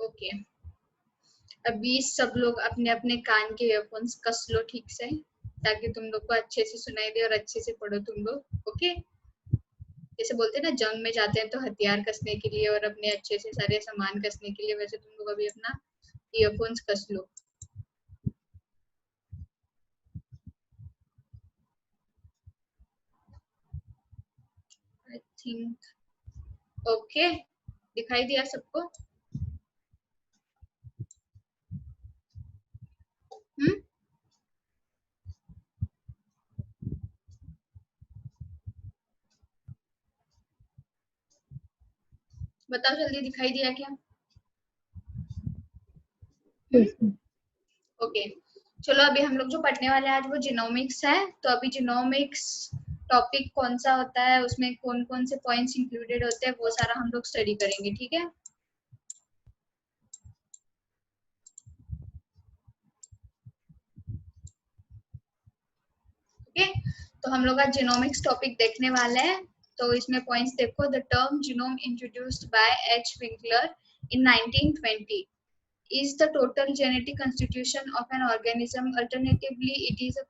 Okay, अभी सब लोग अपने अपने कान के ईयरफोन्स कस लो ठीक से, ताकि तुम लोग को अच्छे से सुनाई दे और अच्छे से पढ़ो तुम लोग। ओके, जैसे बोलते हैं ना जंग में जाते हैं तो हथियार कसने के लिए और अपने अच्छे से सारे सामान कसने के लिए, वैसे तुम लोग अभी अपना ईयरफोन्स कस लो। आई थिंक ओके, दिखाई दिया सबको? हम्म, बताओ जल्दी, दिखाई दिया क्या? हम्म, ओके, चलो अभी हम लोग जो पढ़ने वाले हैं आज वो जिनोमिक्स है। तो अभी जिनोमिक्स टॉपिक कौन सा होता है, उसमें कौन कौन से पॉइंट्स इंक्लूडेड होते हैं, वो सारा हम लोग स्टडी करेंगे, ठीक है? ओके, तो हम लोग आज जिनोमिक्स टॉपिक देखने वाले हैं। तो इसमें पॉइंट्स देखो, the term genome introduced by H Winkler in 1920 is the total genetic constitution of an organism. Alternatively, it is a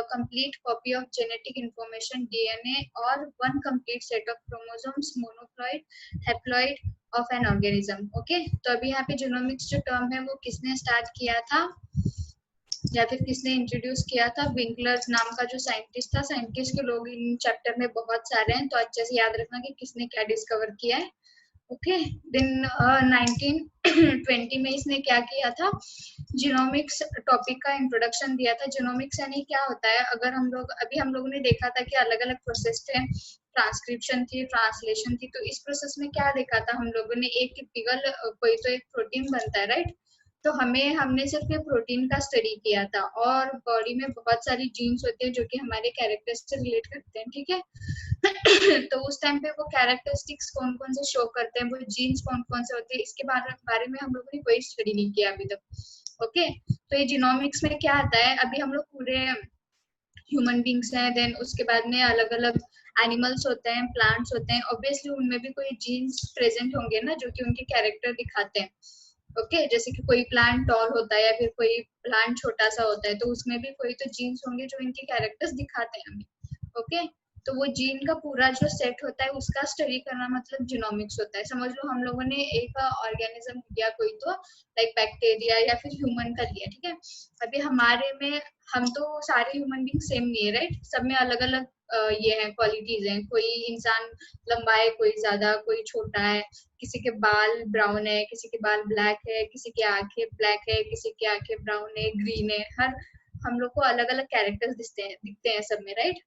complete copy of genetic information DNA or one complete set of chromosomes, monoploid, haploid of an organism. Okay, तो अभी यहाँ पे genomics जो term है वो किसने start किया था या फिर किसने इंट्रोड्यूस किया था? विंकलर नाम का जो साइंटिस्ट था। साइंटिस्ट के लोग इन चैप्टर में बहुत सारे हैं, तो अच्छे से याद रखना कि किसने क्या डिस्कवर किया है। ओके, देन 1920 में इसने क्या किया था? जीनोमिक्स टॉपिक का इंट्रोडक्शन दिया था। जीनोमिक्स यानी क्या होता है? अगर हम लोग अभी हम लोगों ने देखा था कि अलग अलग प्रोसेस थे, ट्रांसक्रिप्शन थी, ट्रांसलेशन थी। तो इस प्रोसेस में क्या देखा था हम लोगों ने? एक टिपिकल कोई तो एक प्रोटीन बनता है, राइट? तो हमने सिर्फ ये प्रोटीन का स्टडी किया था, और बॉडी में बहुत सारी जीन्स होती है जो कि हमारे कैरेक्टर से रिलेट करते हैं, ठीक है? तो उस टाइम पे वो कैरेक्टरिस्टिक्स कौन कौन से शो करते हैं, वो जीन्स कौन कौन से होते हैं, इसके बारे में हम लोगों ने कोई स्टडी नहीं किया अभी तक। ओके, तो ये जीनोमिक्स में क्या आता है? अभी हम लोग पूरे ह्यूमन बींग्स हैं, देन उसके बाद में अलग अलग एनिमल्स होते हैं, प्लांट्स होते हैं, ऑब्वियसली उनमें भी कोई जीन्स प्रेजेंट होंगे ना जो कि उनके कैरेक्टर दिखाते हैं। ओके, जैसे कि कोई प्लांट टॉल होता है या फिर कोई प्लांट छोटा सा होता है, तो उसमें भी कोई तो जीन्स होंगे जो इनके कैरेक्टर्स दिखाते हैं हमें। ओके, तो वो जीन का पूरा जो सेट होता है उसका स्टडी करना मतलब जीनोमिक्स होता है। समझ लो हम लोगों ने एक ऑर्गेनिज्म लिया कोई तो, लाइक बैक्टीरिया या फिर ह्यूमन का लिया, ठीक है? अभी हमारे में हम तो सारे ह्यूमन बींग सेम नहीं है, राइट? सब में अलग अलग ये है, क्वालिटीज हैं। कोई इंसान लंबा है, कोई ज्यादा, कोई छोटा है, किसी के बाल ब्राउन है, किसी के बाल ब्लैक है, किसी की आंखें ब्लैक है, किसी की आंखें ब्राउन है, ग्रीन है। हर हम लोग को अलग अलग कैरेक्टर्स दिखते हैं सब में, राइट?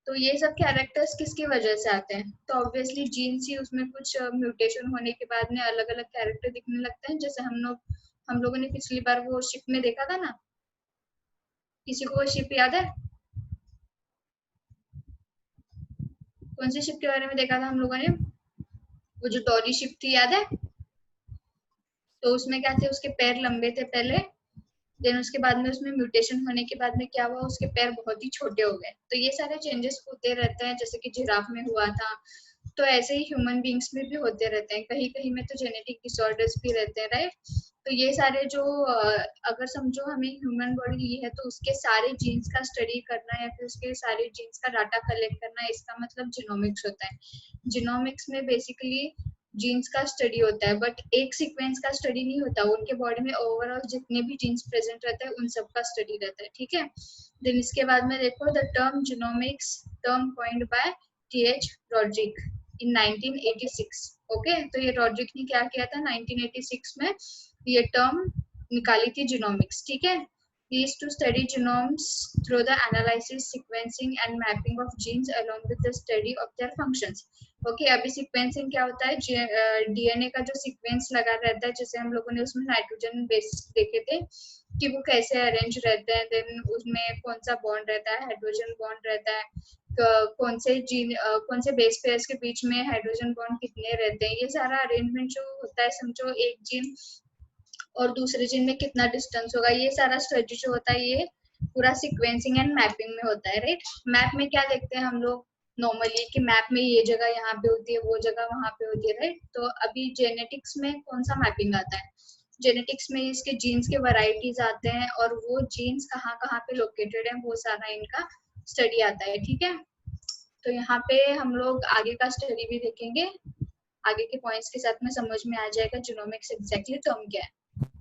तो ये सब कैरेक्टर्स किसकी वजह से आते हैं? तो ऑब्वियसली जीन्स ही, उसमें कुछ म्यूटेशन होने के बाद में अलग अलग कैरेक्टर दिखने लगते हैं। जैसे हम लोगों ने पिछली बार वो शिप में देखा था ना, किसी को वो शिप याद है? कौन सी शिप के बारे में देखा था हम लोगों ने? वो जो डॉली शिप थी, याद है? तो उसमें क्या थे, उसके पैर लंबे थे पहले, देन उसके बाद में उसमें म्यूटेशन होने के बाद में क्या हुआ, उसके पैर बहुत ही छोटे हो गए। तो ये सारे चेंजेस होते रहते हैं, जैसे कि जिराफ में हुआ था। तो ऐसे ही ह्यूमन बींग्स में भी होते रहते हैं, कहीं कहीं में तो जेनेटिक डिसऑर्डर्स भी रहते हैं, राइट? तो ये सारे जो अगर समझो हमें ह्यूमन बॉडी ली है, तो उसके सारे जीन्स का स्टडी करना या फिर उसके सारे जीन्स का डाटा कलेक्ट करना, इसका मतलब जीनोमिक्स होता है। जीनोमिक्स में बेसिकली जीन्स का स्टडी होता है, बट एक सीक्वेंस का स्टडी नहीं होता। उनके बॉडी में ओवरऑल जितने भी जीन्स प्रेजेंट रहते हैं उन सब का स्टडी रहता है, ठीक है? देन इसके बाद में देखो, the term genomics term coined by T H Roderick in 1986। Okay, तो ये रॉड्रिक ने क्या किया था 1986 में? ये टर्म निकाली थी जीनोमिक्स, ठीक है? He is to study genomes through the analysis, sequencing and mapping of genes along with the study of their functions. Okay, अभी सीक्वेंसिंग क्या होता है? डीएनए का जो सीक्वेंस लगा रहता है, जैसे हम लोगों ने उसमें नाइट्रोजन बेस देखे थे कि वो कैसे अरेंज रहते हैं, देन उसमें कौन सा बॉन्ड रहता है, हाइड्रोजन बॉन्ड रहता है, कौन से बेस पेयर्स के बीच में हाइड्रोजन बॉन्ड कितने रहते हैं, ये सारा अरेंजमेंट जो होता है, समझो एक जीन और दूसरे जीन में कितना डिस्टेंस होगा, ये सारा स्टडी जो होता है ये पूरा सीक्वेंसिंग एंड मैपिंग में होता है, राइट? मैप में क्या देखते हैं हम लोग? नॉर्मली कि मैप में ये जगह यहाँ पे होती है, वो जगह वहां पे होती है, राइट। तो अभी जेनेटिक्स में कौन सा मैपिंग आता है? जेनेटिक्स में इसके जीन्स के वैरायटीज आते हैं और वो जीन्स कहाँ कहाँ पे लोकेटेड है वो सारा इनका स्टडी आता है, ठीक है। तो यहाँ पे हम लोग आगे का स्टडी भी देखेंगे, आगे के पॉइंट्स के साथ में समझ में आ जाएगा जीनोमिक्स एग्जैक्टली टर्म क्या है,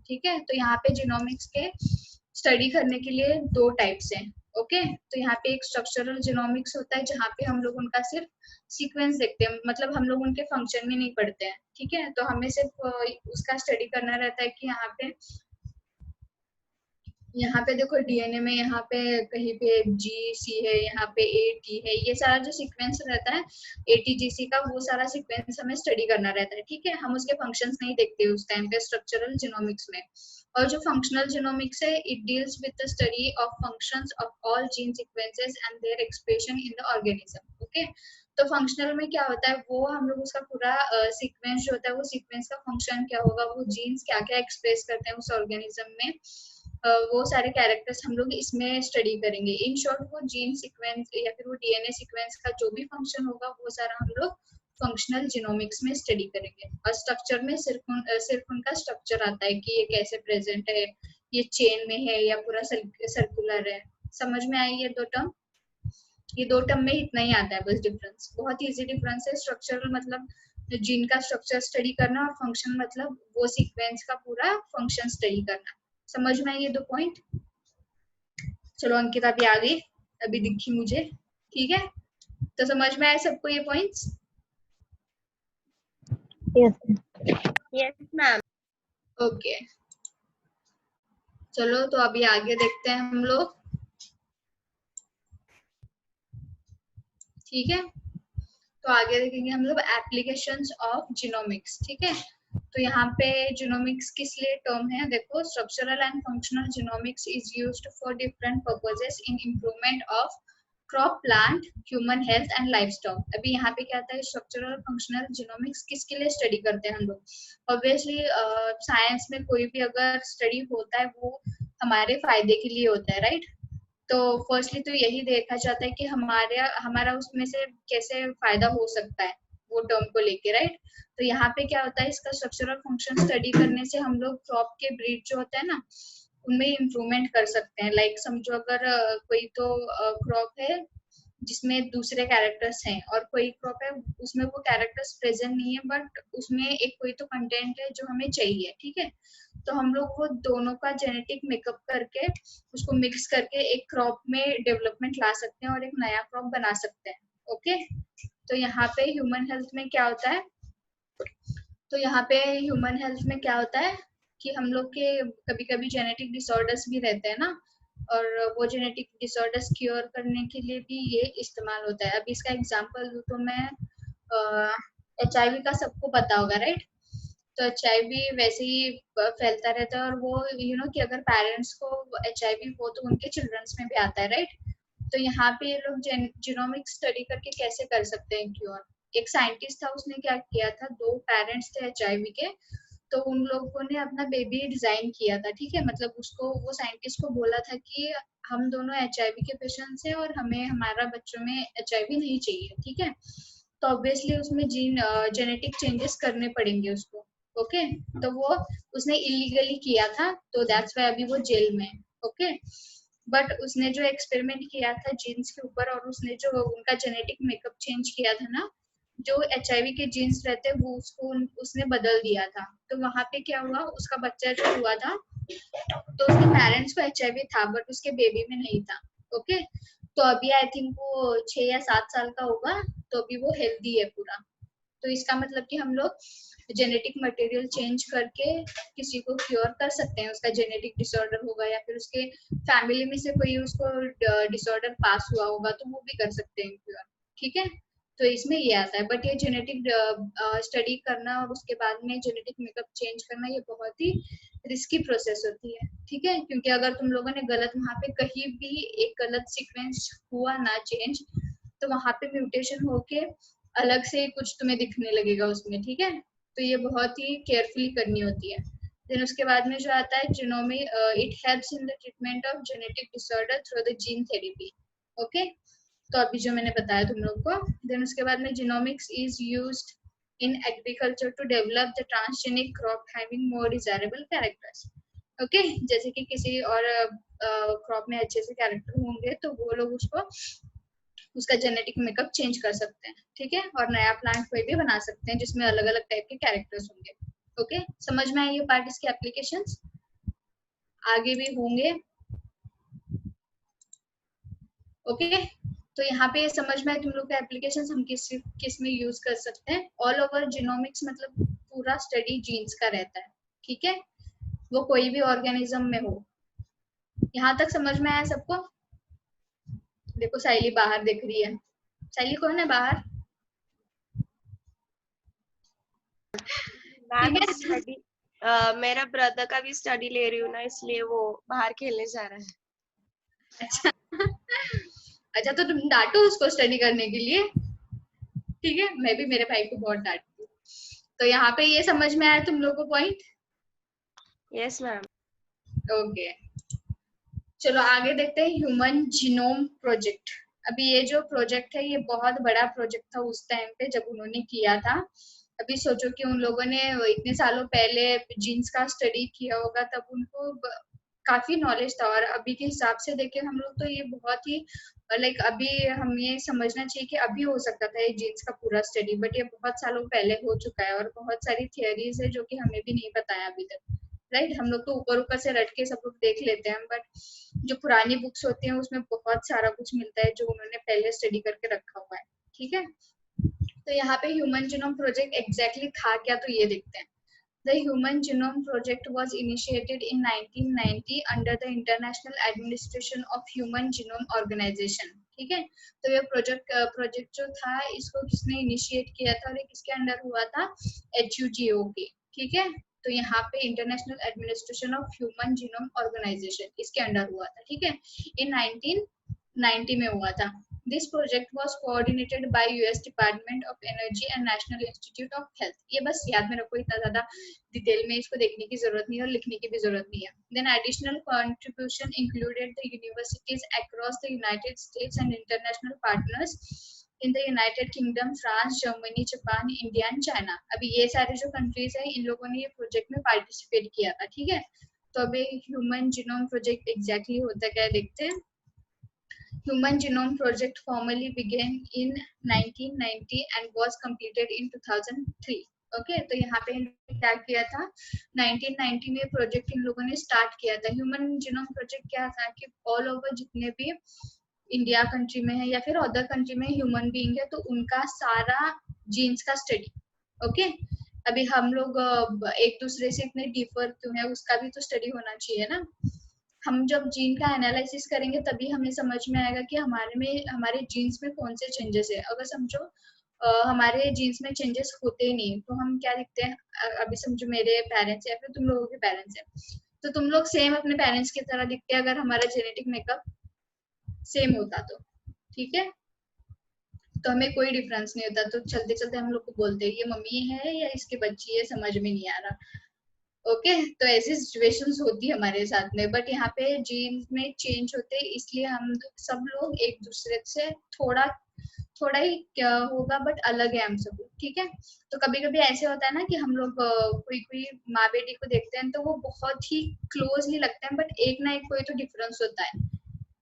ठीक है। तो यहाँ पे जीनोमिक्स के स्टडी करने के लिए दो टाइप्स हैं, ओके। तो यहाँ पे एक स्ट्रक्चरल जीनोमिक्स होता है जहाँ पे हम लोग उनका सिर्फ सीक्वेंस देखते हैं, मतलब हम लोग उनके फंक्शन में नहीं पढ़ते हैं, ठीक है। तो हमें सिर्फ उसका स्टडी करना रहता है कि यहाँ पे देखो डीएनए में यहाँ पे कहीं पे जी सी है, यहाँ पे ए टी है, ये सारा जो सीक्वेंस रहता है एटीजीसी का, वो सारा सीक्वेंस हमें स्टडी करना रहता है, ठीक है। हम उसके फंक्शंस नहीं देखते उस टाइम पे स्ट्रक्चरल जीनोमिक्स में। और जो फंक्शनल जीनोमिक्स है, it deals with the study of functions of all gene sequences and their expression in the organism, okay. तो फंक्शनल में क्या होता है, वो हम लोग उसका पूरा सीक्वेंस जो होता है, वो सीक्वेंस का फंक्शन क्या होगा, वो जीन्स क्या क्या एक्सप्रेस करते हैं उस ऑर्गेनिज्म में, वो सारे कैरेक्टर्स हम लोग इसमें स्टडी करेंगे। इन शॉर्ट वो जीन सीक्वेंस या फिर वो डीएनए सीक्वेंस का जो भी फंक्शन होगा वो सारा हम लोग फंक्शनल जीनोमिक्स में स्टडी करेंगे। और स्ट्रक्चर में सिर्फ उनका स्ट्रक्चर आता है कि ये कैसे प्रेजेंट है, ये चेन में है या पूरा सर्कुलर है। समझ में आई ये दो टर्म? ये दो टर्म में इतना ही आता है बस डिफरेंस, बहुत इजी डिफरेंस है। स्ट्रक्चरल मतलब जीन का स्ट्रक्चर स्टडी करना और फंक्शन मतलब वो सीक्वेंस का पूरा फंक्शन स्टडी करना। समझ में आई ये दो पॉइंट? चलो अंकिता अभी आ गई, अभी दिखी मुझे, ठीक है। तो समझ में आए सबको ये पॉइंट्स? Yes ma'am. ओके, चलो तो अभी आगे देखते हैं हम लोग, ठीक है। तो आगे देखेंगे हम लोग एप्लीकेशंस ऑफ जीनोमिक्स, ठीक है। तो यहाँ पे जीनोमिक्स किस लिए टर्म है, देखो structural and functional genomics is used for different purposes in improvement of crop, plant, human health and livestock. अभी यहाँ पे क्या आता है, स्ट्रक्चरल और फंक्शनल जीनोमिक्स किसके लिए स्टडी करते हैं हम लोग? ऑब्वियसली साइंस में कोई भी अगर स्टडी होता है वो हमारे फायदे के लिए होता है, राइट। तो फर्स्टली तो यही देखा जाता है कि हमारा उसमें से कैसे फायदा हो सकता है वो टर्म को लेके, राइट। तो यहाँ पे क्या होता है, इसका स्ट्रक्चरल फंक्शन स्टडी करने से हम लोग क्रॉप के ब्रीड जो होता है ना उनमें इम्प्रूवमेंट कर सकते हैं। लाइक समझो अगर कोई तो क्रॉप है जिसमें दूसरे कैरेक्टर्स हैं और कोई क्रॉप है उसमें वो कैरेक्टर्स प्रेजेंट नहीं है बट उसमें एक कोई तो कंटेंट है जो हमें चाहिए, ठीक है। तो हम लोग वो दोनों का जेनेटिक मेकअप करके उसको मिक्स करके एक क्रॉप में डेवलपमेंट ला सकते हैं और एक नया क्रॉप बना सकते हैं, ओके। तो यहाँ पे ह्यूमन हेल्थ में क्या होता है, तो यहाँ पे ह्यूमन हेल्थ में क्या होता है कि हम लोग के कभी कभी जेनेटिक डिसऑर्डर्स भी रहते हैं ना, और वो जेनेटिक डिसऑर्डर्स क्योर करने के लिए भी ये इस्तेमाल होता है। अभी इसका एग्जांपल दूं तो मैं HIV का सबको पता होगा, राइट। तो HIV वैसे ही फैलता रहता है और वो कि अगर पेरेंट्स को HIV हो तो उनके चिल्ड्रंस में भी आता है, राइट। तो यहाँ पे ये लोग जीनोमिक स्टडी करके कैसे कर सकते हैं क्योर। एक साइंटिस्ट था, उसने क्या किया था, दो पेरेंट्स थे HIV के, तो उन लोगों ने अपना बेबी डिजाइन किया था, ठीक है। मतलब उसको वो साइंटिस्ट को बोला था कि हम दोनों HIV के पेशेंट्स हैं और हमें हमारा बच्चों में HIV नहीं चाहिए, ठीक है। तो ऑब्वियसली उसमें जेनेटिक चेंजेस करने पड़ेंगे उसको, ओके। तो वो उसने इलीगली किया था, तो दैट्स व्हाई अभी वो जेल में, ओके। बट उसने जो एक्सपेरिमेंट किया था जीन्स के ऊपर और उसने जो उनका जेनेटिक मेकअप चेंज किया था ना, जो HIV के जीन्स रहते वो उसको उसने बदल दिया था। तो वहां पे क्या हुआ, उसका बच्चा जो हुआ था तो उसके पेरेंट्स को HIV था बट उसके बेबी में नहीं था, ओके। तो अभी आई थिंक वो 6 या 7 साल का होगा, तो अभी वो हेल्दी है पूरा। तो इसका मतलब कि हम लोग जेनेटिक मटेरियल चेंज करके किसी को क्योर कर सकते हैं, उसका जेनेटिक डिसऑर्डर होगा या फिर उसके फैमिली में से कोई उसको डिसऑर्डर पास हुआ होगा तो वो भी कर सकते हैं क्योर, ठीक है। तो इसमें ये आता है, बट ये जेनेटिक स्टडी करना और उसके बाद में जेनेटिक मेकअप चेंज करना ये बहुत ही रिस्की प्रोसेस होती है, ठीक है। क्योंकि अगर तुम लोगों ने गलत वहां पे कहीं भी एक गलत सीक्वेंस हुआ ना चेंज, तो वहां पे म्यूटेशन होके अलग से कुछ तुम्हें दिखने लगेगा उसमें, ठीक है। तो ये बहुत ही केयरफुली करनी होती है। देन उसके बाद में जो आता है genomic, it helps in the treatment of genetic disorder through the gene therapy, okay. तो अभी जो मैंने बताया तुम लोग को। देन उसके बाद में genomics is used in agriculture to develop the transgenic crop having more desirable characters. Okay, जैसे कि किसी और क्रॉप में अच्छे से कैरेक्टर होंगे तो वो लोग उसको उसका जेनेटिक मेकअप चेंज कर सकते हैं, ठीक है, और नया प्लांट कोई भी बना सकते हैं जिसमें अलग अलग टाइप के कैरेक्टर्स होंगे। ओके, समझ में आई ये पार्ट, इसके एप्लीकेशंस आगे भी होंगे। ओके, तो यहाँ पे समझ में आए तुम लोग के एप्लीकेशंस हम किस में यूज कर सकते हैं। ऑल ओवर जीनोमिक्स मतलब पूरा स्टडी जीन्स का रहता है, ठीक है, वो कोई भी ऑर्गेनिज्म में हो। यहाँ तक समझ में आया सबको? देखो साइली बाहर देख रही है। साइली कौन है बाहर? मैम ठीक है। स्टडी मेरा ब्रदर का भी स्टडी ले रही हूँ ना, इसलिए वो बाहर खेलने जा रहा है। अच्छा अच्छा, तो तुम डांटो उसको स्टडी करने के लिए, ठीक है, मैं भी मेरे भाई को बहुत डांटती हूँ। तो यहाँ पे ये समझ में आया तुम लोग को पॉइंट? Yes ma'am. ओके, चलो आगे देखते हैं ह्यूमन जीनोम प्रोजेक्ट। अभी ये जो प्रोजेक्ट है ये बहुत बड़ा प्रोजेक्ट था उस टाइम पे जब उन्होंने किया था। अभी सोचो कि उन लोगों ने इतने सालों पहले जीन्स का स्टडी किया होगा, तब उनको काफी नॉलेज था, और अभी के हिसाब से देखें हम लोग तो ये बहुत ही लाइक अभी हम ये समझना चाहिए कि अभी हो सकता था ये जीन्स का पूरा स्टडी, बट ये बहुत सालों पहले हो चुका है और बहुत सारी थियरीज है जो कि हमें भी नहीं पता है अभी तक, राइट। हम लोग तो ऊपर ऊपर से रट के सब लोग देख लेते हैं, बट जो पुरानी बुक्स होती हैं उसमें बहुत सारा कुछ मिलता है जो उन्होंने पहले स्टडी करके रखा हुआ है, ठीक है। तो यहाँ पे ह्यूमन जीनोम प्रोजेक्ट एग्जैक्टली था क्या, तो ये देखते हैं। The Human Genome Project was initiated in 1990 under the International Administration of Human Genome Organization, ठीक है। तो ये प्रोजेक्ट जो था इसको किसने इनिशिएट किया था और ये किसके अंडर हुआ था? HUGO के, ठीक है। तो यहाँ पे international administration of human genome organisation इसके अंडर हुआ था, ठीक है, इन 1990 में हुआ था। This project was coordinated by US Department of Energy and National Institute of Health। ये बस याद में रखो, इतना ज्यादा डिटेल में इसको देखने की जरूरत नहीं है और लिखने की भी जरूरत नहीं है। Then additional contribution included the universities across the United States and international partners in the United Kingdom, France, Germany, Japan, India and China। अभी ये सारे जो कंट्रीज है इन लोगों ने ये प्रोजेक्ट में पार्टिसिपेट किया था, ठीक है। तो अभी ह्यूमन जीनोम प्रोजेक्ट एग्जैक्टली होता क्या है देखते हैं। Human Genome Project formally began in 1990 and was completed in 2003। Okay, तो यहाँ पे क्या किया था, 1990 में प्रोजेक्ट इन लोगों ने स्टार्ट किया था। ह्यूमन जीनोम प्रोजेक्ट क्या था कि ऑल ओवर जितने भी इंडिया कंट्री में है या फिर अदर कंट्री में ह्यूमन बीइंग है तो उनका सारा जीन्स का स्टडी। ओके, अभी हम लोग एक दूसरे से इतने डिफर क्यों है उसका भी तो स्टडी होना चाहिए ना। हम जब जीन का एनालिसिस करेंगे तभी हमें समझ में आएगा कि हमारे जीन्स में कौन से चेंजेस है। अगर समझो हमारे जीन्स में चेंजेस होते ही नहीं तो हम क्या दिखते हैं। अभी समझो मेरे पेरेंट्स या फिर तुम लोगों के पेरेंट्स है तो तुम लोग सेम अपने पेरेंट्स की तरह दिखते हैं अगर हमारा जेनेटिक मेकअप सेम होता तो, ठीक है। तो हमें कोई डिफरेंस नहीं होता, तो चलते चलते हम लोग को बोलते हैं ये मम्मी है या इसकी बच्ची है, समझ में नहीं आ रहा। ओके, तो ऐसी सिचुएशंस होती है हमारे साथ में, बट यहाँ पे जीन में चेंज होते हैं इसलिए हम सब लोग एक दूसरे से थोड़ा थोड़ा ही क्या होगा बट अलग है हम सब, ठीक है। तो कभी कभी ऐसे होता है ना कि हम लोग कोई कोई माँ बेटी को देखते हैं तो वो बहुत ही क्लोजली लगते हैं बट एक ना एक कोई तो डिफरेंस होता है।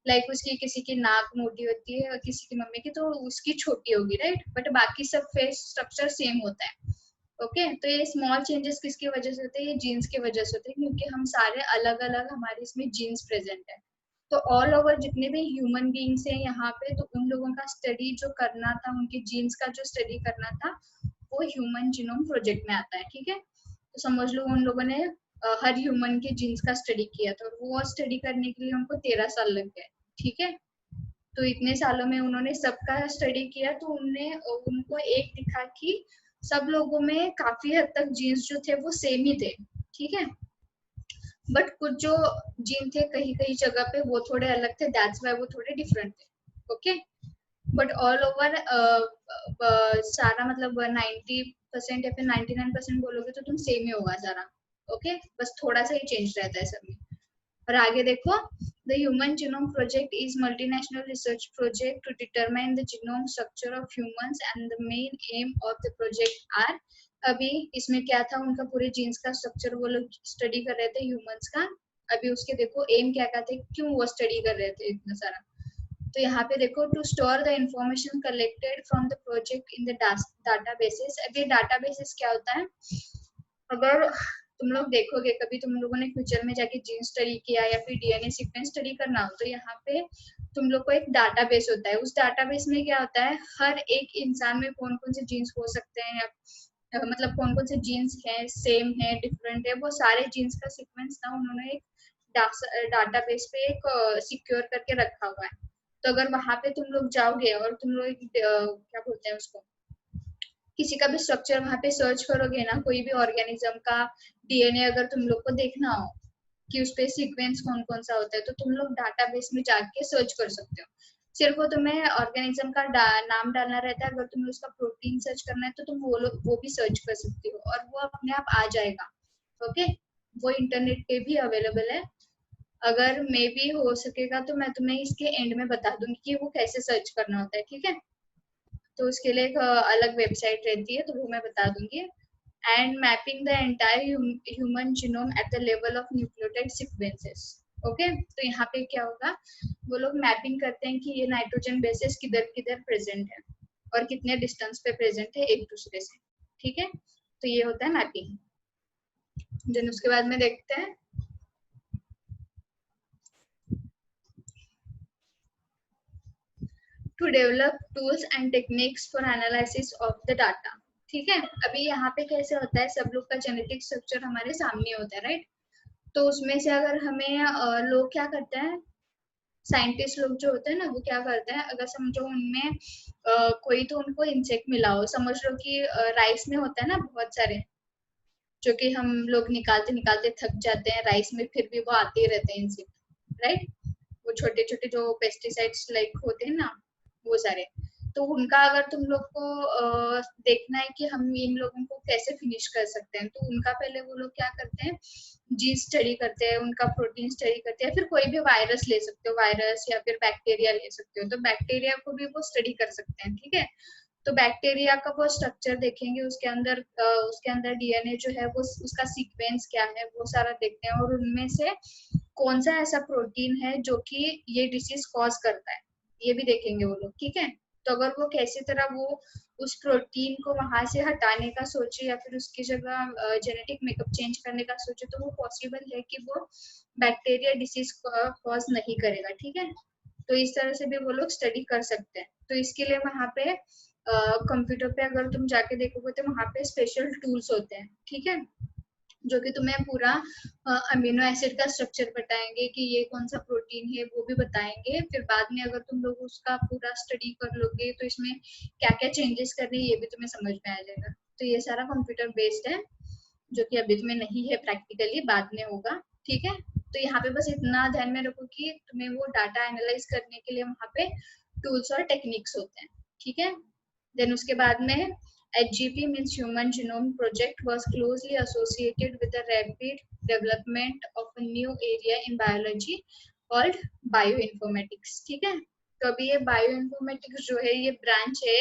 लाइक उसकी किसी की नाक मोटी होती है और किसी की मम्मी की तो उसकी छोटी होगी, राइट, बट बाकी सब फेस स्ट्रक्चर सेम होता है। ओके, तो ये स्मॉल चेंजेस किसकी वजह से होते हैं? ये जीन्स की वजह से होते हैं क्योंकि हम सारे अलग अलग हमारे इसमें जीन्स प्रेजेंट है। तो ऑल ओवर जितने भी ह्यूमन बीइंग्स हैं यहाँ पे तो उन लोगों का स्टडी जो करना था, उनके जीन्स का जो स्टडी करना था वो ह्यूमन जीनोम प्रोजेक्ट में आता है, ठीक है। तो समझ लो उन लोगों ने हर ह्यूमन के जीन्स का स्टडी किया था और वो स्टडी करने के लिए उनको 13 साल लग गए, ठीक है। तो इतने सालों में उन्होंने सबका स्टडी किया तो उनको एक दिखा कि सब लोगों में काफी हद तक जीन्स जो थे वो सेम ही थे, ठीक है। बट कुछ जो जीन थे कहीं कहीं जगह पे वो थोड़े अलग थे, दैट्स व्हाई वो थोड़े डिफरेंट थे। ओके, बट ऑल ओवर सारा मतलब 90% या फिर 99% बोलोगे तो तुम सेम ही होगा सारा। ओके, बस थोड़ा सा ही चेंज रहता है सब में। और आगे देखो, The Human Genome Project is multinational research project to determine the genome structure of humans, and the main aim of the project are, अभी इसमें क्या था, उनका पूरे जीन्स का स्ट्रक्चर वो लोग स्टडी कर रहे थे ह्यूमंस का। अभी उसके देखो एम क्या क्या थे, क्यों वो स्टडी कर रहे थे इतना सारा। तो यहाँ पे देखो, to store the information collected from the project in the databases. अब ये डाटाबेसेस क्या होता है, अगर तुम लोग देखोगे कभी तुम लोगों ने फ्यूचर में जाके जीन स्टडी किया या फिर डीएनए सीक्वेंस स्टडी करना हो, तो यहाँ पे तुम लोग को एक डाटाबेस होता है। उस डाटाबेस में क्या होता है, हर एक इंसान में कौन कौन से जीन्स हो सकते हैं, या मतलब कौन कौन से जीन्स हैं, सेम है, डिफरेंट है, वो सारे जीन्स का सीक्वेंस ना उन्होंने एक डाटाबेस पे एक सिक्योर करके रखा हुआ है। तो अगर वहां पे तुम लोग जाओगे और तुम लोग क्या बोलते हैं उसको, किसी का भी स्ट्रक्चर वहां पे सर्च करोगे ना, कोई भी ऑर्गेनिज्म का डीएनए अगर तुम लोग को देखना हो कि उस पे सीक्वेंस कौन कौन सा होता है, तो तुम लोग डाटाबेस में जाके सर्च कर सकते हो। सिर्फ वो तुम्हें ऑर्गेनिज्म का नाम डालना रहता है, अगर तुम्हें उसका प्रोटीन सर्च करना है तो तुम वो भी सर्च कर सकते हो और वो अपने आप आ जाएगा। ओके, वो इंटरनेट पे भी अवेलेबल है। अगर मे बी हो सकेगा तो मैं तुम्हें इसके एंड में बता दूंगी कि वो कैसे सर्च करना होता है, ठीक है। तो उसके लिए एक अलग वेबसाइट रहती है, तो वो मैं बता दूंगी। And mapping the entire human genome at the level of nucleotide sequences. Okay, तो यहाँ पे क्या होगा, वो लोग मैपिंग करते हैं कि ये नाइट्रोजन बेसेस किधर किधर प्रेजेंट है और कितने डिस्टेंस पे प्रेजेंट है एक दूसरे से, ठीक है। तो ये होता है मैपिंग। देन उसके बाद में देखते हैं to develop tools and techniques for analysis of the data. ठीक है, अभी यहाँ पे कैसे होता है, सब लोग का जेनेटिक स्ट्रक्चर हमारे सामने होता है, राइट। तो उसमें से अगर हमें लोग क्या करते हैं, साइंटिस्ट लोग जो होते हैं ना, वो क्या करते हैं, अगर समझो उनमें कोई तो उनको इंसेक्ट मिला हो, समझ लो कि राइस में होता है ना बहुत सारे, जो कि हम लोग निकालते निकालते थक जाते हैं राइस में, फिर भी वो आते ही रहते हैं इंसेक्ट, राइट। वो छोटे छोटे जो पेस्टिसाइड्स लाइक होते हैं ना, वो सारे। तो उनका अगर तुम लोग को देखना है कि हम इन लोगों को कैसे फिनिश कर सकते हैं, तो उनका पहले वो लोग क्या करते हैं, जीन स्टडी करते हैं, उनका प्रोटीन स्टडी करते हैं, फिर कोई भी वायरस ले सकते हो, वायरस या फिर बैक्टीरिया ले सकते हो, तो बैक्टीरिया को भी वो स्टडी कर सकते हैं, ठीक है। तो बैक्टीरिया का वो स्ट्रक्चर देखेंगे, उसके अंदर डीएनए जो है वो उसका सीक्वेंस क्या है, वो सारा देखते हैं, और उनमें से कौन सा ऐसा प्रोटीन है जो कि ये डिसीज कॉज करता है, ये भी देखेंगे वो लोग, ठीक है। तो अगर वो कैसी तरह वो उस प्रोटीन को वहां से हटाने का सोचे या फिर उसकी जगह जेनेटिक मेकअप चेंज करने का सोचे, तो वो पॉसिबल है कि वो बैक्टीरिया डिसीज कॉज नहीं करेगा, ठीक है। तो इस तरह से भी वो लोग स्टडी कर सकते हैं। तो इसके लिए वहां पे कंप्यूटर पे अगर तुम जाके देखोगे तो वहां पे स्पेशल टूल्स होते हैं, ठीक है, जो कि तुम्हें पूरा अमीनो एसिड का स्ट्रक्चर बताएंगे कि ये कौन सा प्रोटीन है, वो भी बताएंगे। फिर बाद में अगर तुम लोग उसका पूरा स्टडी कर लोगे तो इसमें क्या क्या चेंजेस करने, ये भी तुम्हें समझ में आ जाएगा। तो ये सारा कंप्यूटर बेस्ड है, जो कि अभी तुम्हें नहीं है प्रैक्टिकली, बाद में होगा, ठीक है। तो यहाँ पे बस इतना ध्यान में रखो कि तुम्हें वो डाटा एनालाइज करने के लिए वहाँ पे टूल्स और टेक्निक्स होते हैं, ठीक है। देन उसके बाद में HGP means Human Genome Project was closely associated with the rapid development of a new area in biology called bioinformatics, ठीक है। तो अभी ये bioinformatics जो है ये ब्रांच है,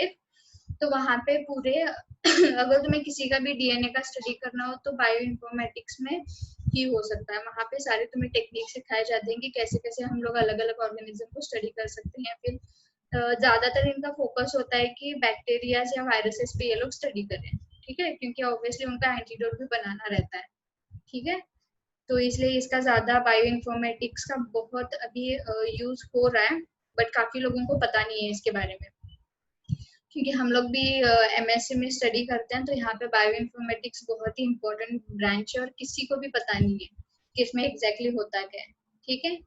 तो वहाँ पे पूरे अगर तुम्हें किसी का भी डीएनए का स्टडी करना हो तो बायो इन्फॉर्मेटिक्स में ही हो सकता है। वहाँ पे सारे तुम्हें टेक्निक सिखाए जाते हैं कि कैसे कैसे हम लोग अलग अलग ऑर्गेनिज्म को स्टडी कर सकते हैं। फिर ज्यादातर इनका फोकस होता है कि बैक्टीरिया या वायरसेस पे ये लोग स्टडी करें, ठीक है, क्योंकि ऑब्वियसली उनका एंटीडोट भी बनाना रहता है, ठीक है। तो इसलिए इसका ज्यादा बायो इन्फॉर्मेटिक्स का बहुत अभी यूज हो रहा है, बट काफी लोगों को पता नहीं है इसके बारे में, क्योंकि हम लोग भी MSc में स्टडी करते हैं, तो यहाँ पे बायो इन्फॉर्मेटिक्स बहुत ही इम्पोर्टेंट ब्रांच है और किसी को भी पता नहीं है कि इसमें एग्जैक्टली होता क्या है, ठीक है।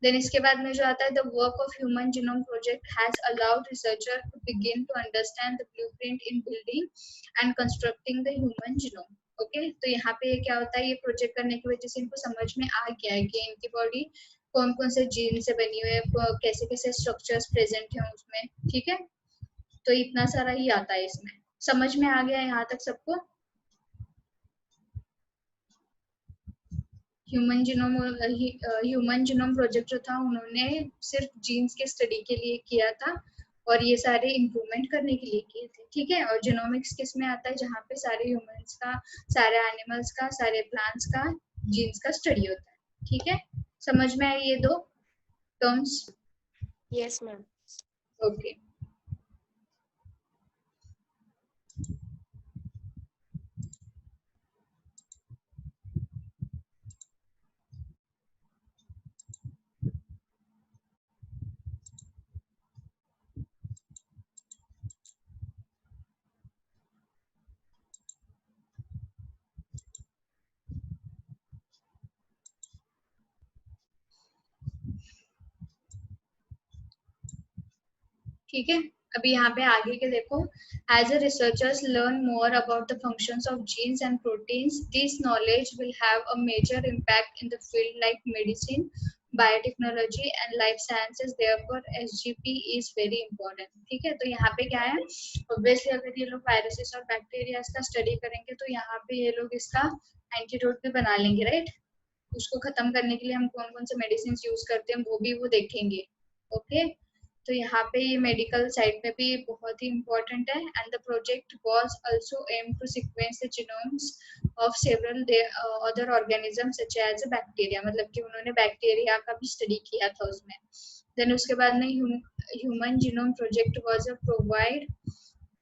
देन इसके बाद में जो आता है, the work of human genome project has allowed researcher to begin to understand the blueprint in building and constructing the human genome. Okay, तो यहाँ पे क्या होता है, ये प्रोजेक्ट करने की वजह से इनको समझ में आ गया है कि इनकी बॉडी कौन कौन से जीन से बनी हुई है, कैसे कैसे स्ट्रक्चर्स प्रेजेंट है उसमें, ठीक है। तो इतना सारा ही आता है इसमें। समझ में आ गया यहाँ तक सबको? ह्यूमन जीनोम प्रोजेक्ट जो था उन्होंने सिर्फ जीन्स के स्टडी के लिए किया था और ये सारे इम्प्रूवमेंट करने के लिए किए थे, ठीक है। और जीनोमिक्स किस में आता है, जहाँ पे सारे ह्यूमंस का, सारे एनिमल्स का, सारे प्लांट्स का जीन्स का स्टडी होता है, ठीक है। समझ में आए ये दो टर्म्स? Yes ma'am. ओके। ठीक है, अभी यहाँ पे आगे के देखो, as a researchers learn more about the functions of genes and proteins, this knowledge will have a major impact in the field like medicine, biotechnology and life sciences, therefore SGP is very important, ठीक है। तो यहाँ पे क्या है, obviously अगर ये लोग वायरसेस और बैक्टीरिया का स्टडी करेंगे तो यहाँ पे ये लोग इसका एंटीडोट भी बना लेंगे, राइट। उसको खत्म करने के लिए हम कौन कौन से मेडिसिन यूज करते हैं वो भी वो देखेंगे, ओके। तो यहाँ पे ये मेडिकल साइड में भी बहुत ही इम्पोर्टेंट है। And the project was also aim to sequence the genomes of several other organism such as bacteria, मतलब कि उन्होंने बैक्टीरिया का भी स्टडी किया था उसमें। देन उसके बाद में human genome project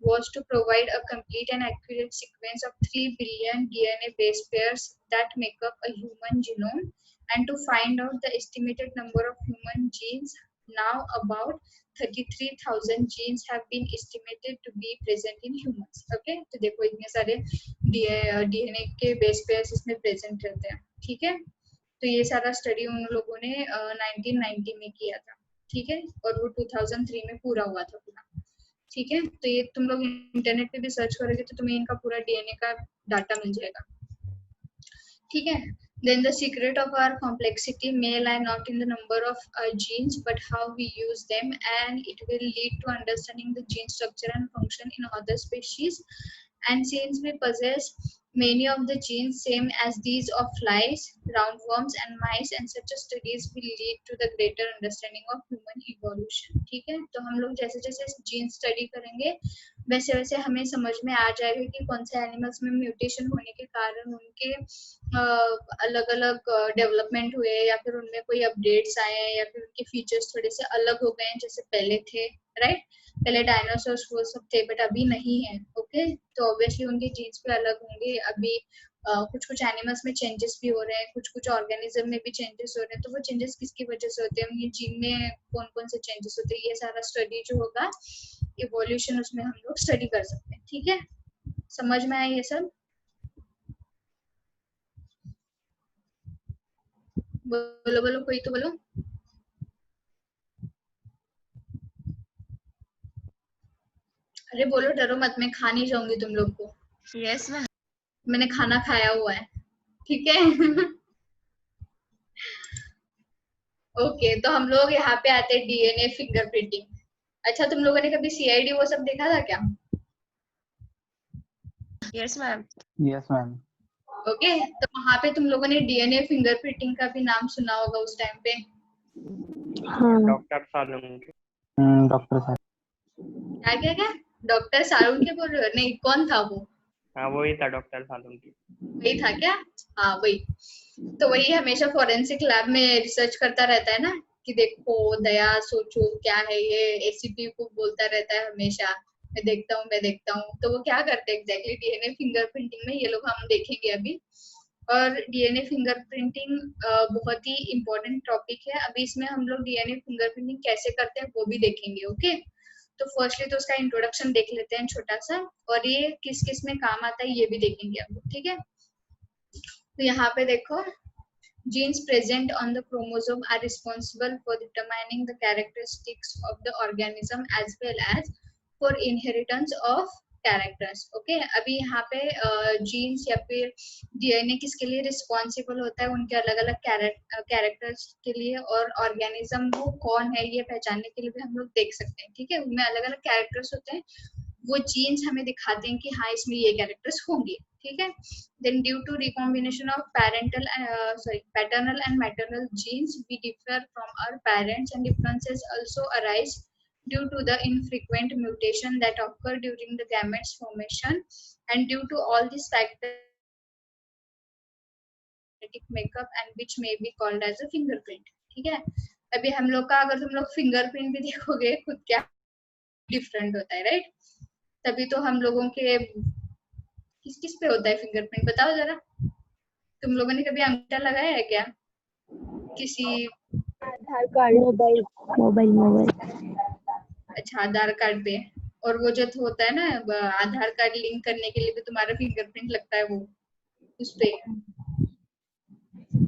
was to provide a complete and accurate sequence of 3 billion DNA base pairs that make up a human genome, and to find out the estimated number of human genes. Now about 33,000 genes have been estimated to be present in humans. Okay, तो देखो इतने सारे DNA के base pairs इसमें present रहते हैं, ठीक है। तो ये सारा स्टडी उन लोगों ने 1990 में किया था, ठीक है, और वो 2003 में पूरा हुआ था पूरा, ठीक है। तो ये तुम लोग इंटरनेट पे भी सर्च करोगे तो तुम्हें इनका पूरा डीएनए का डाटा मिल जाएगा, ठीक है। Then the secret of our complexity may lie not in the number of genes but how we use them, and it will lead to understanding the gene structure and function in other species. And since we possess many of the genes same as these of flies, roundworms and mice, and such a studies will lead to the greater understanding of human evolution, ठीक है। तो हम लोग जैसे जैसे gene study करेंगे वैसे वैसे हमें समझ में आ जाएगा कि कौन से एनिमल्स में म्यूटेशन होने के कारण उनके अलग अलग डेवलपमेंट हुए, या फिर उनमें कोई अपडेट्स आए हैं, या फिर उनके फीचर्स थोड़े से अलग हो गए हैं जैसे पहले थे, राइट। पहले डायनासोर्स वो सब थे बट अभी नहीं है, ओके। तो ऑब्वियसली उनके जीन्स भी अलग होंगे। अभी कुछ कुछ एनिमल्स में चेंजेस भी हो रहे हैं, कुछ कुछ ऑर्गेनिज्म में भी चेंजेस हो रहे हैं। तो वो चेंजेस किसकी वजह से होते हैं, उनके जीन में कौन कौन से चेंजेस होते हैं, ये सारा स्टडी जो होगा इवोल्यूशन, उसमें हम लोग स्टडी कर सकते हैं, ठीक है। समझ में आया ये सब? बोलो बोलो, कोई तो बोलो। अरे बोलो, डरो मत, मैं खा नहीं जाऊंगी तुम लोग को। Yes ma'am. मैंने खाना खाया हुआ है, ठीक है। ओके, तो हम लोग यहाँ पे आते हैं डीएनए फिंगरप्रिंटिंग। अच्छा, तुम लोगों ने कभी सीआईडी वो सब देखा था क्या? Yes ma'am. Yes ma'am. Okay, तो वहाँ पे तुम लोगों ने डीएनए फिंगरप्रिंटिंग का भी नाम सुना होगा उस टाइम पे। डॉक्टर सालुंके। डॉक्टर साहब। क्या क्या क्या? डॉक्टर सालुंके बोल रहे हो? नहीं, कौन था वो? हाँ वही था, डॉक्टर सालुंके। वही था क्या? हाँ वही। तो वही हमेशा फॉरेंसिक लैब में रिसर्च करता रहता है ना, कि देखो दया सोचो क्या है ये, एसीपी को बोलता रहता है हमेशा, मैं देखता हूँ मैं देखता हूँ। तो वो क्या करते हैं एग्जैक्टली डीएनए फिंगरप्रिंटिंग में, ये लोग हम देखेंगे अभी। और डीएनए फिंगरप्रिंटिंग बहुत ही इम्पोर्टेंट टॉपिक है। अभी इसमें हम लोग डीएनए फिंगरप्रिंटिंग कैसे करते हैं वो भी देखेंगे, ओके। तो फर्स्टली तो उसका इंट्रोडक्शन देख लेते हैं छोटा सा, और ये किस किस में काम आता है ये भी देखेंगे हम लोग, ठीक है। तो यहाँ पे देखो, genes present on the chromosome are responsible for determining the characteristics of the organism as well as for inheritance of characters, okay. अभी यहाँ पे जीन्स या फिर डीएनए किसके लिए रिस्पॉन्सिबल होता है, उनके अलग अलग कैरेक्टर्स के लिए, और ऑर्गेनिज्म वो कौन है ये पहचानने के लिए भी हम लोग देख सकते हैं, ठीक है। उनमें अलग अलग कैरेक्टर्स होते हैं, वो जीन्स हमें दिखाते हैं कि हाँ इसमें ये कैरेक्टर्स होंगे, ठीक है। Then due to recombination of paternal and maternal genes we differ from our parents and differences also arise due to the infrequent mutation that occur during the gametes formation and due to all these factors makeup and which may be called as a fingerprint, ठीक है। अभी हम लोग का अगर तुम लोग fingerprint भी देखोगे खुद क्या डिफरेंट होता है, राइट। तभी तो हम लोगों के किस किस पे होता है फिंगरप्रिंट, बताओ जरा। तुम लोगों ने कभी अंगूठा लगाया है क्या किसी? आधार कार्ड, मोबाइल मोबाइल मोबाइल। अच्छा, आधार कार्ड पे। और वो जो होता है ना आधार कार्ड लिंक करने के लिए भी तुम्हारा फिंगरप्रिंट लगता है वो उस पे।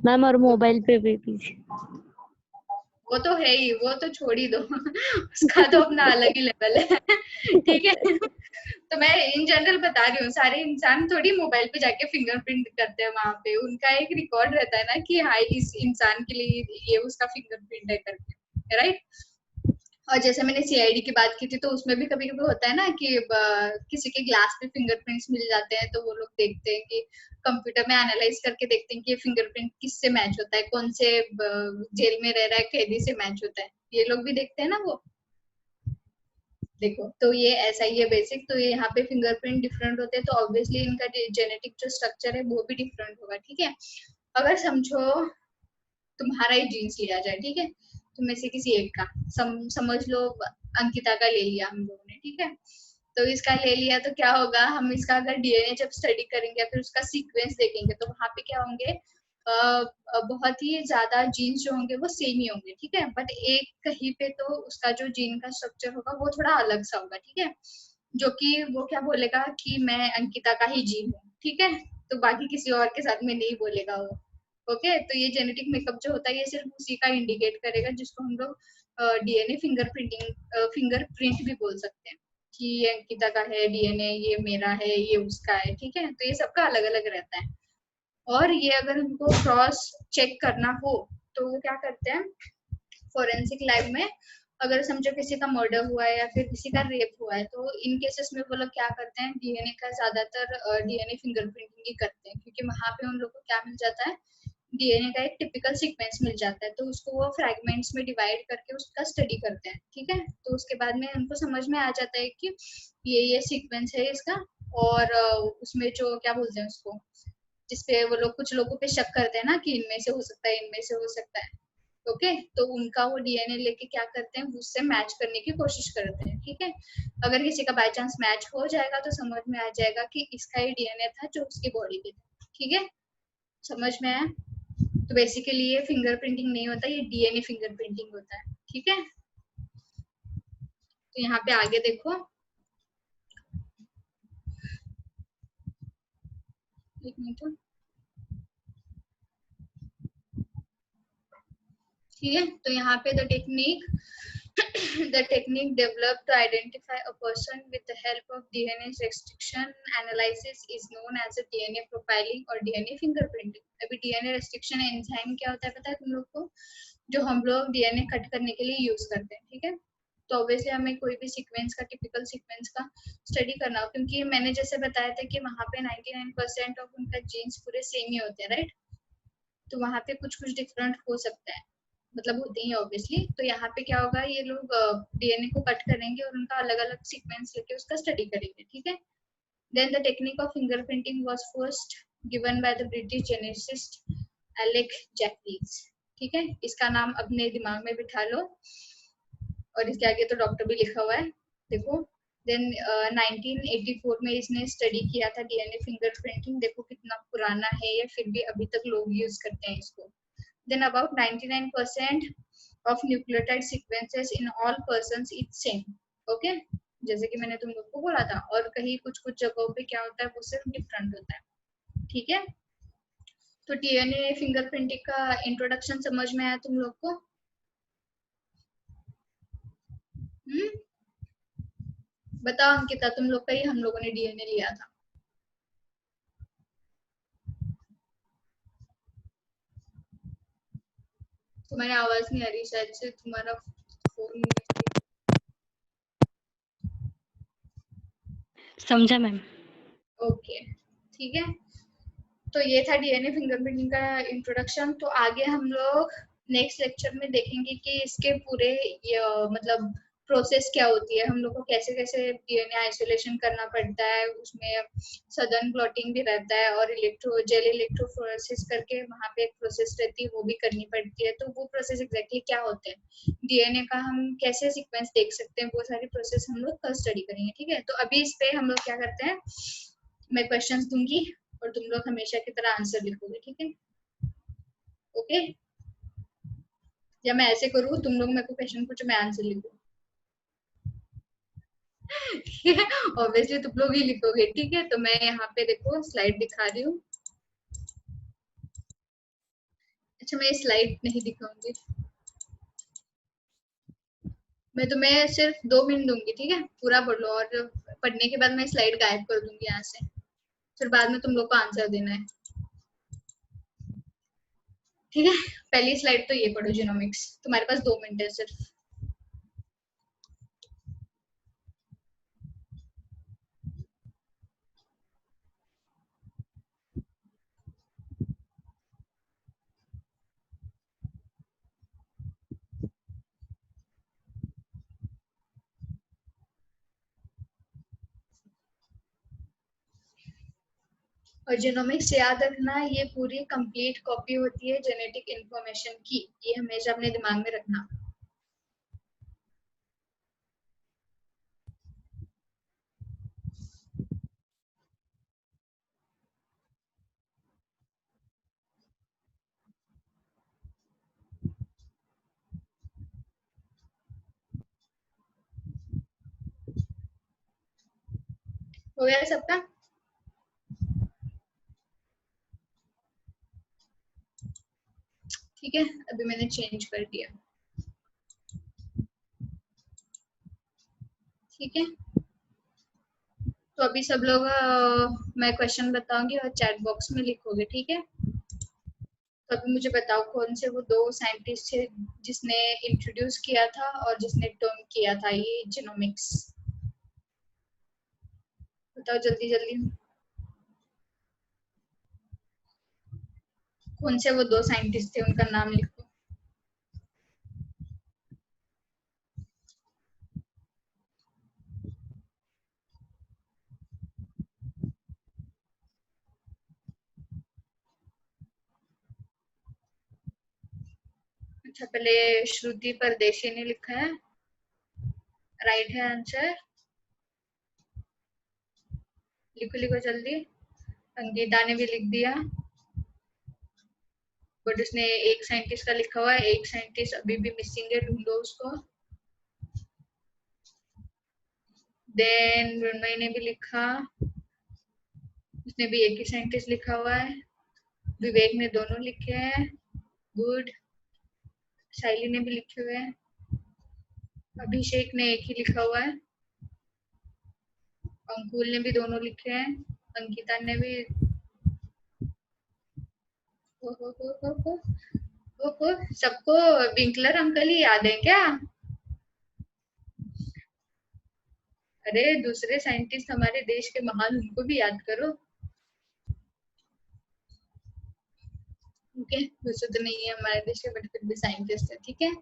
मैम और मोबाइल पे भी वो तो है ही, वो तो छोड़ ही दो उसका तो अपना अलग ही लेवल है ठीक है। तो मैं इन जनरल बता रही हूँ, सारे इंसान थोड़ी मोबाइल पे जाके फिंगरप्रिंट करते हैं, वहां पे उनका एक रिकॉर्ड रहता है ना कि हाँ इस इंसान के लिए ये उसका फिंगरप्रिंट है करके, राइट। और जैसे मैंने सीआईडी की बात की थी तो उसमें भी कभी कभी होता है ना कि किसी के ग्लास पे फिंगरप्रिंट्स मिल जाते हैं, तो वो लोग देखते हैं कि कंप्यूटर में एनालाइज करके देखते हैं कि ये फिंगरप्रिंट किससे मैच होता है, कौन से जेल में रह रहा है कैदी से मैच होता है, ये लोग भी देखते हैं ना वो। देखो तो ये ऐसा ही है बेसिक। तो ये यहाँ पे फिंगरप्रिंट डिफरेंट होते हैं तो ऑब्वियसली इनका जेनेटिक जो स्ट्रक्चर है वो भी डिफरेंट होगा, ठीक है। अगर समझो तुम्हारा ही जीन्स लिया जाए, ठीक है, तुम में से किसी एक का समझ लो अंकिता का ले लिया हम लोगों ने, ठीक है। तो इसका ले लिया तो क्या होगा, हम इसका अगर डीएनए जब स्टडी करेंगे फिर उसका सीक्वेंस देखेंगे तो वहां पे क्या होंगे, बहुत ही ज्यादा जीन्स जो होंगे वो सेम ही होंगे, ठीक है। बट एक कहीं पे तो उसका जो जीन का स्ट्रक्चर होगा वो थोड़ा अलग सा होगा, ठीक है, जो कि वो क्या बोलेगा कि मैं अंकिता का ही जीन हूँ, ठीक है। तो बाकी किसी और के साथ में नहीं बोलेगा वो। ओके, तो ये जेनेटिक मेकअप जो होता है ये सिर्फ उसी का इंडिकेट करेगा, जिसको हम लोग डीएनए फिंगरप्रिंट भी बोल सकते हैं कि ये अंकिता का है डीएनए, ये मेरा है, ये उसका है, ठीक है। तो ये सबका अलग अलग रहता है। और ये अगर उनको क्रॉस चेक करना हो तो वो क्या करते हैं फोरेंसिक लैब में, अगर समझो किसी का मर्डर हुआ है या फिर किसी का रेप हुआ है तो इन केसेस में वो लोग क्या करते हैं, डीएनए का ज्यादातर डीएनए फिंगरप्रिंटिंग ही करते हैं, क्योंकि वहां पे उन लोग को क्या मिल जाता है, डीएनए का एक टिपिकल सीक्वेंस मिल जाता है, तो उसको वो फ्रैगमेंट्स में डिवाइड करके उसका स्टडी करते हैं, ठीक है। तो उसके बाद में उनको समझ में आ जाता है कि ये सीक्वेंस है इसका। और उसमें जो क्या बोलते हैं उसको, जिसपे वो लोग कुछ लोगों पे शक करते हैं ना कि इनमें से हो सकता है, इनमें से हो सकता है, ओके। तो उनका वो डीएनए लेके क्या करते हैं, उससे मैच करने की कोशिश करते हैं, ठीक है। अगर किसी का बाय चांस मैच हो जाएगा तो समझ में आ जाएगा कि इसका ही डीएनए था जो उसकी बॉडी पे था, ठीक है। समझ में आया। तो बेसिकली ये फिंगरप्रिंटिंग नहीं होता, ये डीएनए फिंगरप्रिंटिंग होता है, ठीक है। तो यहाँ पे आगे देखो, एक मिनट, ठीक है। तो यहाँ पे the technique developed to identify a person with the help of DNA restriction analysis is known as a DNA profiling or DNA fingerprinting। अभी DNA restriction एंजाइम क्या होता है पता है तुम लोग को, जो हम लोग डीएनए कट करने के लिए यूज करते हैं, ठीक है। तो ऑब्वियसली हमें कोई भी सीक्वेंस का टिपिकल सीक्वेंस का स्टडी करना हो, क्योंकि मैंने जैसे बताया था कि वहां पे 99% ऑफ उनका जीन्स पूरे सेम ही होते हैं, राइट। तो वहां पे कुछ कुछ डिफरेंट हो सकता है, मतलब होते ही ऑब्वियसली। तो यहाँ पे क्या होगा, ये लोग डीएनए को कट करेंगे और उनका अलग अलग सीक्वेंस लेके उसका स्टडी करेंगे, ठीक है। Then the technique of fingerprinting was first given by the British geneticist Alec Jeffreys, ठीक है। इसका नाम अपने दिमाग में बिठा लो, और इसके आगे तो डॉक्टर भी लिखा हुआ है, देखो। देन 1984 में इसने स्टडी किया था डीएनए फिंगरप्रिंटिंग, देखो कितना पुराना है ये, फिर भी अभी तक लोग यूज करते हैं इसको। Then about 99% of nucleotide sequences in all persons is same, okay? जैसे कि मैंने तुम लोग को बोला था, और कहीं कुछ कुछ जगहों पे क्या होता है वो सिर्फ डिफरेंट होता है, ठीक है। तो डीएनए फिंगरप्रिंटिंग का इंट्रोडक्शन समझ में आया तुम लोग को? बताओ अंकिता, तुम लोग का ही हम लोगों ने डीएनए लिया था। तुम्हारी आवाज नहीं आ रही, शायद से तुम्हारा फोन समझा मैम। ओके, ठीक है। तो ये था डीएनए फिंगरप्रिंटिंग का इंट्रोडक्शन। तो आगे हम लोग नेक्स्ट लेक्चर में देखेंगे कि इसके पूरे मतलब प्रोसेस क्या होती है, हम लोग को कैसे कैसे डीएनए आइसोलेशन करना पड़ता है, उसमें सदर्न ब्लॉटिंग भी रहता है और जेल इलेक्ट्रोफोरेसिस करके वहाँ पे एक प्रोसेस रहती है वो भी करनी पड़ती है। तो वो प्रोसेस एग्जैक्टली क्या होते हैं, डीएनए का हम कैसे सीक्वेंस देख सकते हैं, वो सारी प्रोसेस हम लोग कल स्टडी करेंगे, ठीक है। तो अभी इस पे हम लोग क्या करते हैं, मैं क्वेश्चंस दूंगी और तुम लोग हमेशा की तरह आंसर लिखोगे, ठीक है। ओके, या मैं ऐसे करूँ, तुम लोग मेरे को क्वेश्चन पूछो, मैं आंसर लिखूं, ठीक है। ऑब्वियसली तुम लोग ही लिखोगे, ठीक है। तो मैं यहाँ पे देखो स्लाइड दिखा रही हूँ। अच्छा, मैं स्लाइड नहीं दिखाऊंगी, मैं तुम्हें सिर्फ 2 मिनट दूंगी, ठीक है। पूरा पढ़ लो और पढ़ने के बाद मैं स्लाइड गायब कर दूंगी यहाँ से, फिर बाद में तुम लोग को आंसर देना है, ठीक है। पहली स्लाइड तो ये पढ़ो, जीनोमिक्स। तुम्हारे पास 2 मिनट है सिर्फ। और जीनोमिक्स याद रखना, ये पूरी कंप्लीट कॉपी होती है जेनेटिक इंफॉर्मेशन की, ये हमेशा अपने दिमाग में रखना। हो गया सबका? ठीक है, अभी मैंने चेंज कर दिया, ठीक है। तो अभी सब लोग मैं क्वेश्चन बताऊंगी और चैट बॉक्स में लिखोगे, ठीक है। तो अभी मुझे बताओ, कौन से वो 2 साइंटिस्ट थे जिसने इंट्रोड्यूस किया था और जिसने टर्म किया था ये जीनोमिक्स? बताओ जल्दी जल्दी, कौन से वो 2 साइंटिस्ट थे, उनका नाम लिखो। अच्छा, पहले श्रुति परदेशी ने लिखा है, राइट है आंसर। लिखो लिखो जल्दी। अंकिता ने भी लिख दिया, बट उसने एक साइंटिस्ट का लिखा हुआ है, एक साइंटिस्ट अभी भी मिसिंग है, ढूंढो उसको। देन मृण्मयी ने भी लिखा, उसने भी एक ही साइंटिस्ट लिखा हुआ है। विवेक ने दोनों लिखे हैं, गुड। साइली ने भी लिखे हुए हैं। अभिषेक ने एक ही लिखा हुआ है। अंकुल ने भी दोनों लिखे हैं। अंकिता ने भी। हो सबको विंकलर अंकल ही याद है क्या? अरे दूसरे साइंटिस्ट हमारे देश के महान, उनको भी याद करो। ओके, वैसे तो नहीं है हमारे देश के, बट फिर भी साइंटिस्ट है, ठीक है।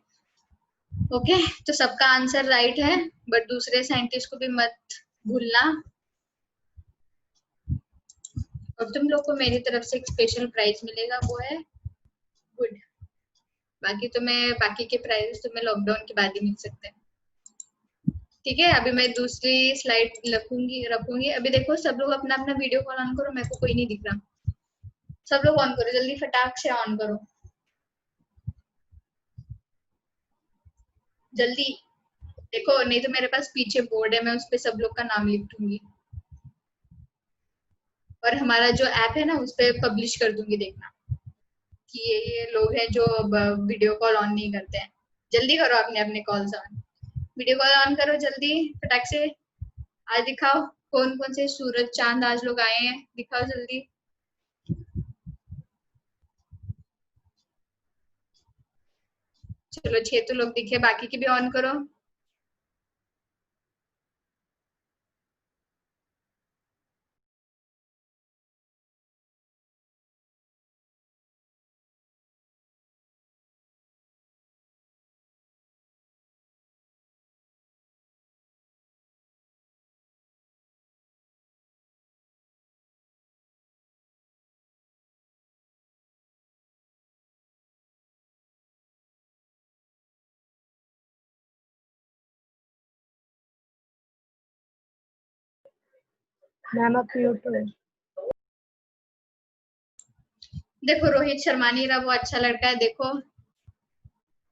ओके, तो सबका आंसर राइट है, बट दूसरे साइंटिस्ट को भी मत भूलना। और तुम लोग को मेरी तरफ से एक स्पेशल प्राइज मिलेगा, वो है गुड। बाकी तो मैं बाकी के प्राइजेस तुम्हें लॉकडाउन के बाद ही मिल सकते हैं, ठीक है। अभी मैं दूसरी स्लाइड रखूंगी। अभी देखो सब लोग अपना अपना वीडियो कॉल ऑन करो, मेरे को कोई नहीं दिख रहा। सब लोग ऑन करो जल्दी, फटाक से ऑन करो जल्दी। देखो, नहीं तो मेरे पास पीछे बोर्ड है, मैं उस पे सब लोग का नाम लिख दूंगी और हमारा जो ऐप है ना उस पे पब्लिश कर दूंगी, देखना कि ये लोग हैं जो वीडियो कॉल ऑन नहीं करते हैं। जल्दी करो अपने अपने calls on, video call on करो जल्दी फटाक से। आज दिखाओ कौन कौन से सूरज चांद आज लोग आए हैं, दिखाओ जल्दी। चलो 6 तो लोग दिखे, बाकी की भी ऑन करो। मैम अब प्यूटो है। देखो रोहित शर्मा नहीं रहा, वो अच्छा लड़का है। देखो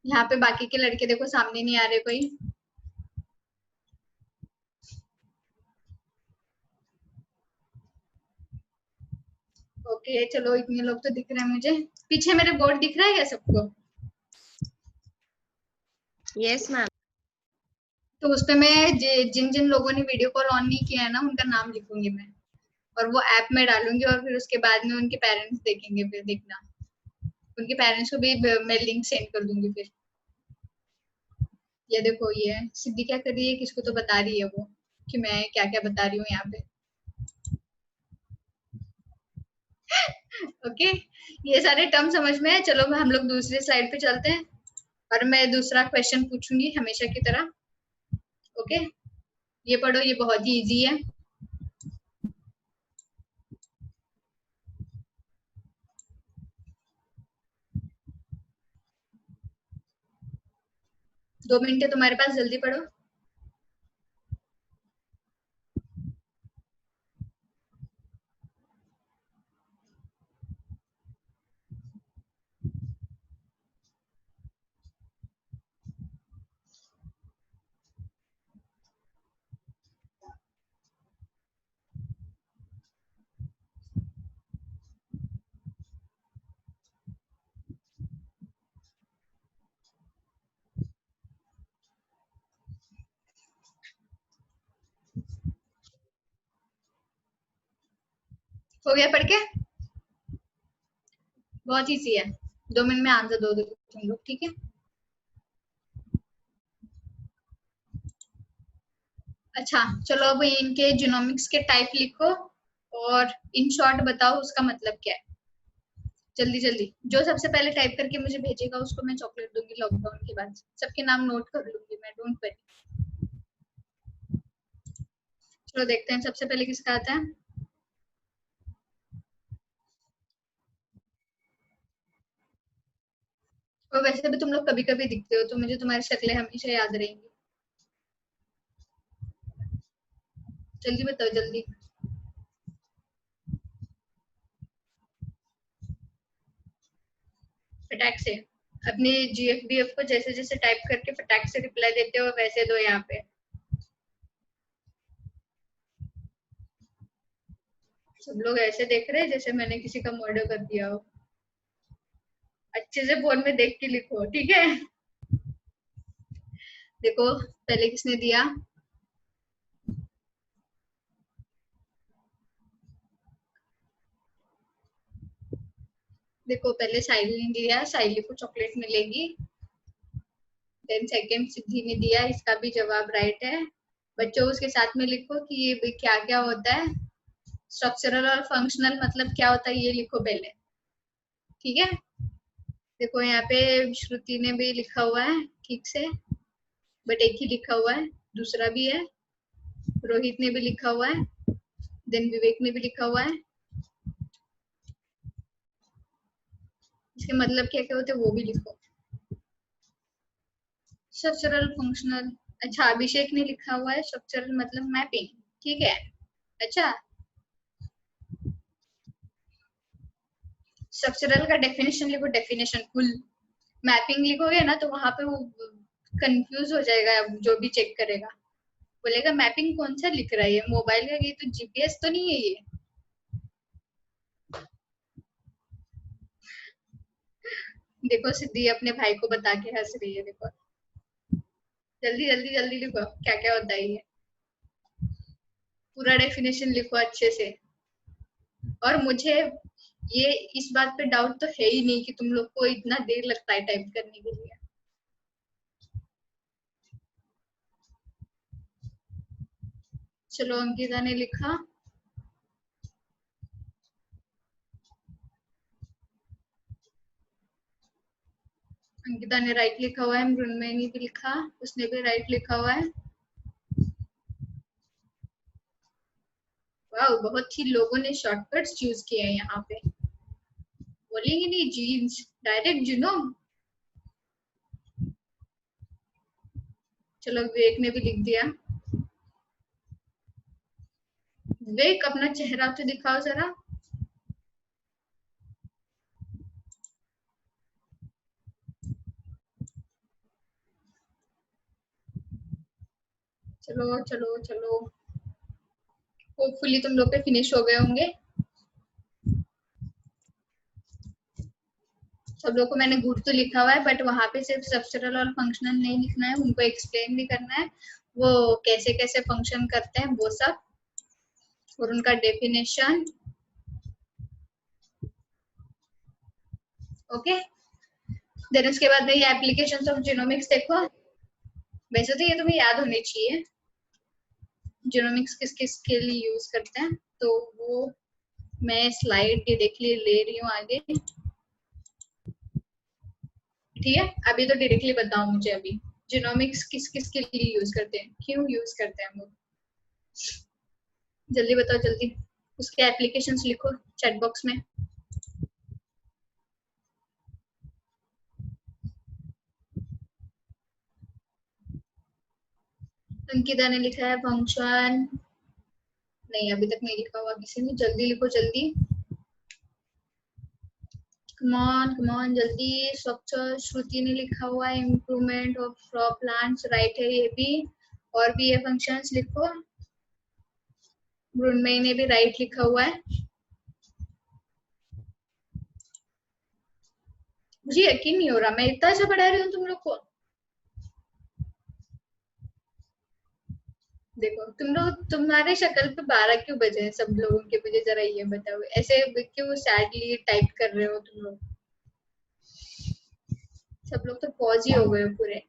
यहाँ पे बाकी के लड़के देखो सामने नहीं आ रहे कोई। ओके चलो इतने लोग तो दिख रहे हैं मुझे। पीछे मेरे बोर्ड दिख रहा है क्या सबको? Yes ma'am. तो उस पे मैं जिन जिन लोगों ने वीडियो कॉल ऑन नहीं किया है ना, उनका नाम लिखूंगी मैं, और वो ऐप में डालूंगी, और फिर उसके बाद में उनके पेरेंट्स देखेंगे। फिर देखना, उनके पेरेंट्स को भी मैं लिंक सेंड कर दूंगी फिर। ये देखो ये सिद्धि क्या कर रही है, किसको तो बता रही है वो कि मैं क्या क्या बता रही हूँ यहाँ पे। ओके, ये सारे टर्म समझ में है। चलो हम लोग दूसरी स्लाइड पे चलते हैं, और मैं दूसरा क्वेश्चन पूछूंगी हमेशा की तरह। ओके, ये पढ़ो, ये बहुत ही इजी है। दो मिनट है तुम्हारे पास, जल्दी पढ़ो। हो गया पढ़ के? बहुत इजी है, 2 मिनट में आंसर दो तुम लोग, ठीक है? अच्छा चलो अब इनके जीनोमिक्स के टाइप लिखो, और इन शॉर्ट बताओ उसका मतलब क्या है। जल्दी जल्दी, जो सबसे पहले टाइप करके मुझे भेजेगा उसको मैं चॉकलेट दूंगी लॉकडाउन के बाद। सबके नाम नोट कर लूंगी मैं, डोंट वरी। चलो देखते हैं सबसे पहले किसका आता है। और वैसे भी तुम लोग कभी कभी दिखते हो, तो मुझे तुम्हारी शक्लें हमेशा याद रहेंगी। जल्दी बताओ जल्दी। फटाक से अपने GFBF को जैसे जैसे टाइप करके फटाक से रिप्लाई देते हो वैसे दो यहाँ पे। सब लोग ऐसे देख रहे हैं जैसे मैंने किसी का मर्डर कर दिया हो। अच्छे से फोन में देख के लिखो, ठीक है? देखो पहले किसने दिया। देखो पहले साहिल ने दिया, साहिल को चॉकलेट मिलेगी। देन सेकंड सिद्धि ने दिया, इसका भी जवाब राइट है। बच्चों उसके साथ में लिखो कि ये क्या क्या होता है। स्ट्रक्चरल और फंक्शनल मतलब क्या होता है ये लिखो पहले, ठीक है? देखो यहाँ पे श्रुति ने भी लिखा हुआ है ठीक से, बट एक ही लिखा हुआ है, दूसरा भी है। रोहित ने भी लिखा हुआ है, देन विवेक ने भी लिखा हुआ है। इसके मतलब क्या क्या होते हैं वो भी लिखो। स्ट्रक्चरल फंक्शनल, अच्छा अभिषेक ने लिखा हुआ है स्ट्रक्चरल मतलब मैपिंग, ठीक है? अच्छा स्ट्रक्चरल का डेफिनेशन लिखो, डेफिनेशन फुल। मैपिंग लिखोगे ना तो वहां पे वो कंफ्यूज हो जाएगा, जो भी चेक करेगा बोलेगा मैपिंग कौन सा लिख रहा है, ये मोबाइल का, ये तो GPS तो नहीं है ये। देखो सिद्धि अपने भाई को बता के हंस रही है, देखो। जल्दी जल्दी जल्दी लिखो क्या क्या होता है ये, पूरा डेफिनेशन लिखो अच्छे से। और मुझे ये इस बात पे डाउट तो है ही नहीं कि तुम लोग को इतना देर लगता है टाइप करने के लिए। चलो अंकिता ने लिखा, अंकिता ने राइट लिखा हुआ है। मृण्मय ने भी लिखा, उसने भी राइट लिखा हुआ है। वाह बहुत ही लोगों ने शॉर्टकट्स चूज किए हैं यहाँ पे, बोलेंगे नहीं जीन्स डायरेक्ट जीनोम। चलो विवेक ने भी लिख दिया, विवेक अपना चेहरा तो दिखाओ जरा। चलो चलो चलो, होपफुली तुम लोग के फिनिश हो गए होंगे। सब लोग को मैंने गुड तो लिखा हुआ है, बट वहां पे सिर्फ स्ट्रक्चरल और फंक्शनल नहीं लिखना है, उनको एक्सप्लेन भी करना है वो कैसे कैसे फंक्शन करते हैं वो सब, और उनका डेफिनेशन। ओके, देन उसके बाद में ये एप्लीकेशंस ऑफ जीनोमिक्स देखो। वैसे तो ये तुम्हें याद होनी चाहिए, जीनोमिक्स किस किस के लिए यूज करते हैं, तो वो मैं स्लाइड डायरेक्टली ले रही हूँ आगे। ठीक है, अभी तो डायरेक्टली बताओ मुझे, अभी जीनोमिक्स किस किस के लिए यूज करते हैं, क्यों यूज करते हैं हम लोग, जल्दी बताओ जल्दी। उसके एप्लीकेशंस लिखो चैट बॉक्स में। अंकिता ने लिखा है फंक्शन, नहीं अभी तक नहीं लिखा हुआ किसी ने, जल्दी लिखो जल्दी, कम ऑन जल्दी। स्ट्रक्चर, श्रुति ने लिखा हुआ है improvement of crop plants, right है ये भी, और भी ये फंक्शंस लिखो। मृण्मयी ने भी राइट लिखा हुआ है। मुझे यकीन नहीं हो रहा मैं इतना अच्छा पढ़ा रही हूँ तुम लोग को। देखो तुम लोग, तुम्हारे शक्ल पे 12 क्यों बजे हैं सब लोगों के, मुझे जरा ये बताओ, ऐसे क्यों सैडली टाइप कर रहे हो तुम लोग, सब लोग तो पॉज ही हो गए हो पूरे।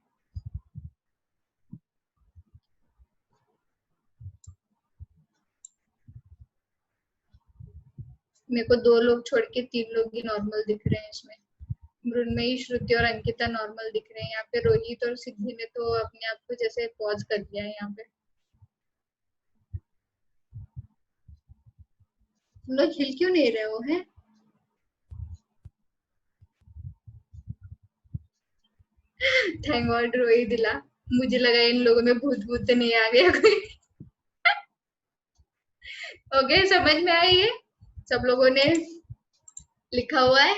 मेरे को 2 लोग छोड़ के 3 लोग ही नॉर्मल दिख रहे हैं इसमें। मृण्मयी, श्रुति और अंकिता नॉर्मल दिख रहे हैं, यहाँ पे रोहित और सिद्धि ने तो अपने आप को जैसे पॉज कर दिया है यहाँ पे। तुम लोग हिल क्यों नहीं रहे हो हैं? थैंक गॉड रोहित दिला, मुझे लगा इन लोगों में भूत भूत तो नहीं आ गया कोई। ओके, समझ में आई ये, सब लोगों ने लिखा हुआ है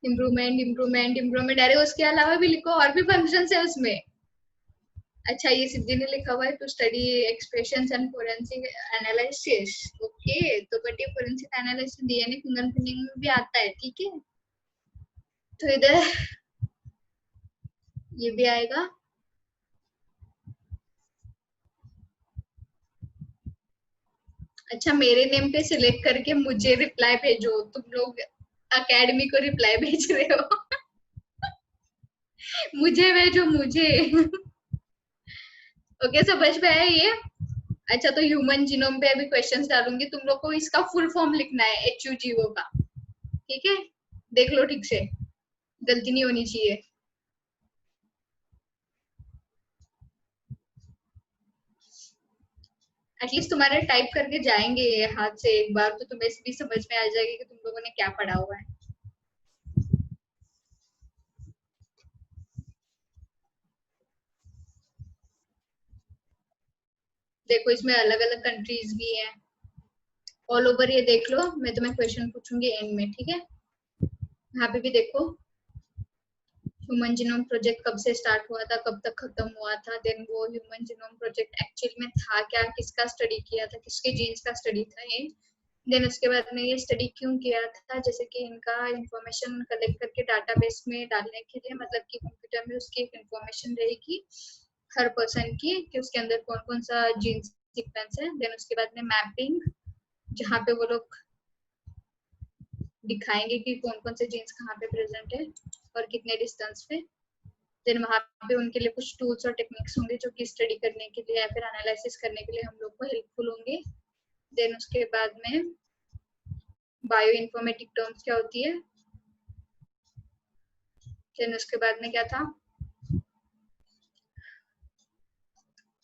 इम्प्रूवमेंट इम्प्रूवमेंट इम्प्रूवमेंट, अरे उसके अलावा भी लिखो, और भी फंक्शंस है उसमें। अच्छा, ये सिद्धि ने लिखा हुआ है to study expressions and forensic analysis. Okay, तो बट ये फोरेंसिक एनालिसिस डीएनए फिंगरप्रिंटिंग में भी आता है, ठीक है, तो इधर ये भी आएगा। अच्छा, मेरे नेम पे सिलेक्ट करके मुझे रिप्लाई भेजो, तुम लोग अकेडमी को रिप्लाई भेज रहे हो। मुझे भेजो मुझे। ओके, समझ में आया ये। अच्छा, तो ह्यूमन जीनोम पे अभी क्वेश्चंस डालूंगी, तुम लोग को इसका फुल फॉर्म लिखना है HUGO का, ठीक है, देख लो ठीक से, गलती नहीं होनी चाहिए। एटलीस्ट तुम्हारे टाइप करके जाएंगे ये हाथ से एक बार, तो तुम्हें भी समझ में आ जाएगी कि तुम लोगों ने क्या पढ़ा हुआ है। देखो इसमें अलग अलग कंट्रीज भी हैं, ऑल ओवर ये देख लो, मैं तुम्हें क्वेश्चन पूछूंगी एंड में, ठीक है। यहाँ पे भी देखो, ह्यूमन जीनोम प्रोजेक्ट कब से स्टार्ट हुआ था, कब तक खत्म हुआ था, देन वो ह्यूमन जीनोम प्रोजेक्ट एक्चुअल में था क्या, किसका स्टडी किया था, किसके जीन्स का स्टडी था ये, देन उसके बाद में ये स्टडी क्यों किया था, जैसे कि इनका इंफॉर्मेशन कलेक्ट करके डाटाबेस में डालने के लिए, मतलब कि कंप्यूटर में उसकी एक इंफॉर्मेशन रहेगी हर पर्सन की कि उसके अंदर कौन कौन सा जीन सीक्वेंस है, देन उसके बाद में मैपिंग, जहाँ पे वो लोग दिखाएंगे कि कौन कौन से जीन्स कहाँ पे प्रेजेंट है और कितने डिस्टेंस पे, देन वहाँ पे उनके लिए कुछ टूल्स और टेक्निक्स होंगे जो कि स्टडी करने के लिए या फिर एनालिसिस करने के लिए हम लोग को हेल्पफुल होंगे। देन उसके बाद में बायो इन्फॉर्मेटिक टर्म्स क्या होती है, देन उसके बाद में क्या था,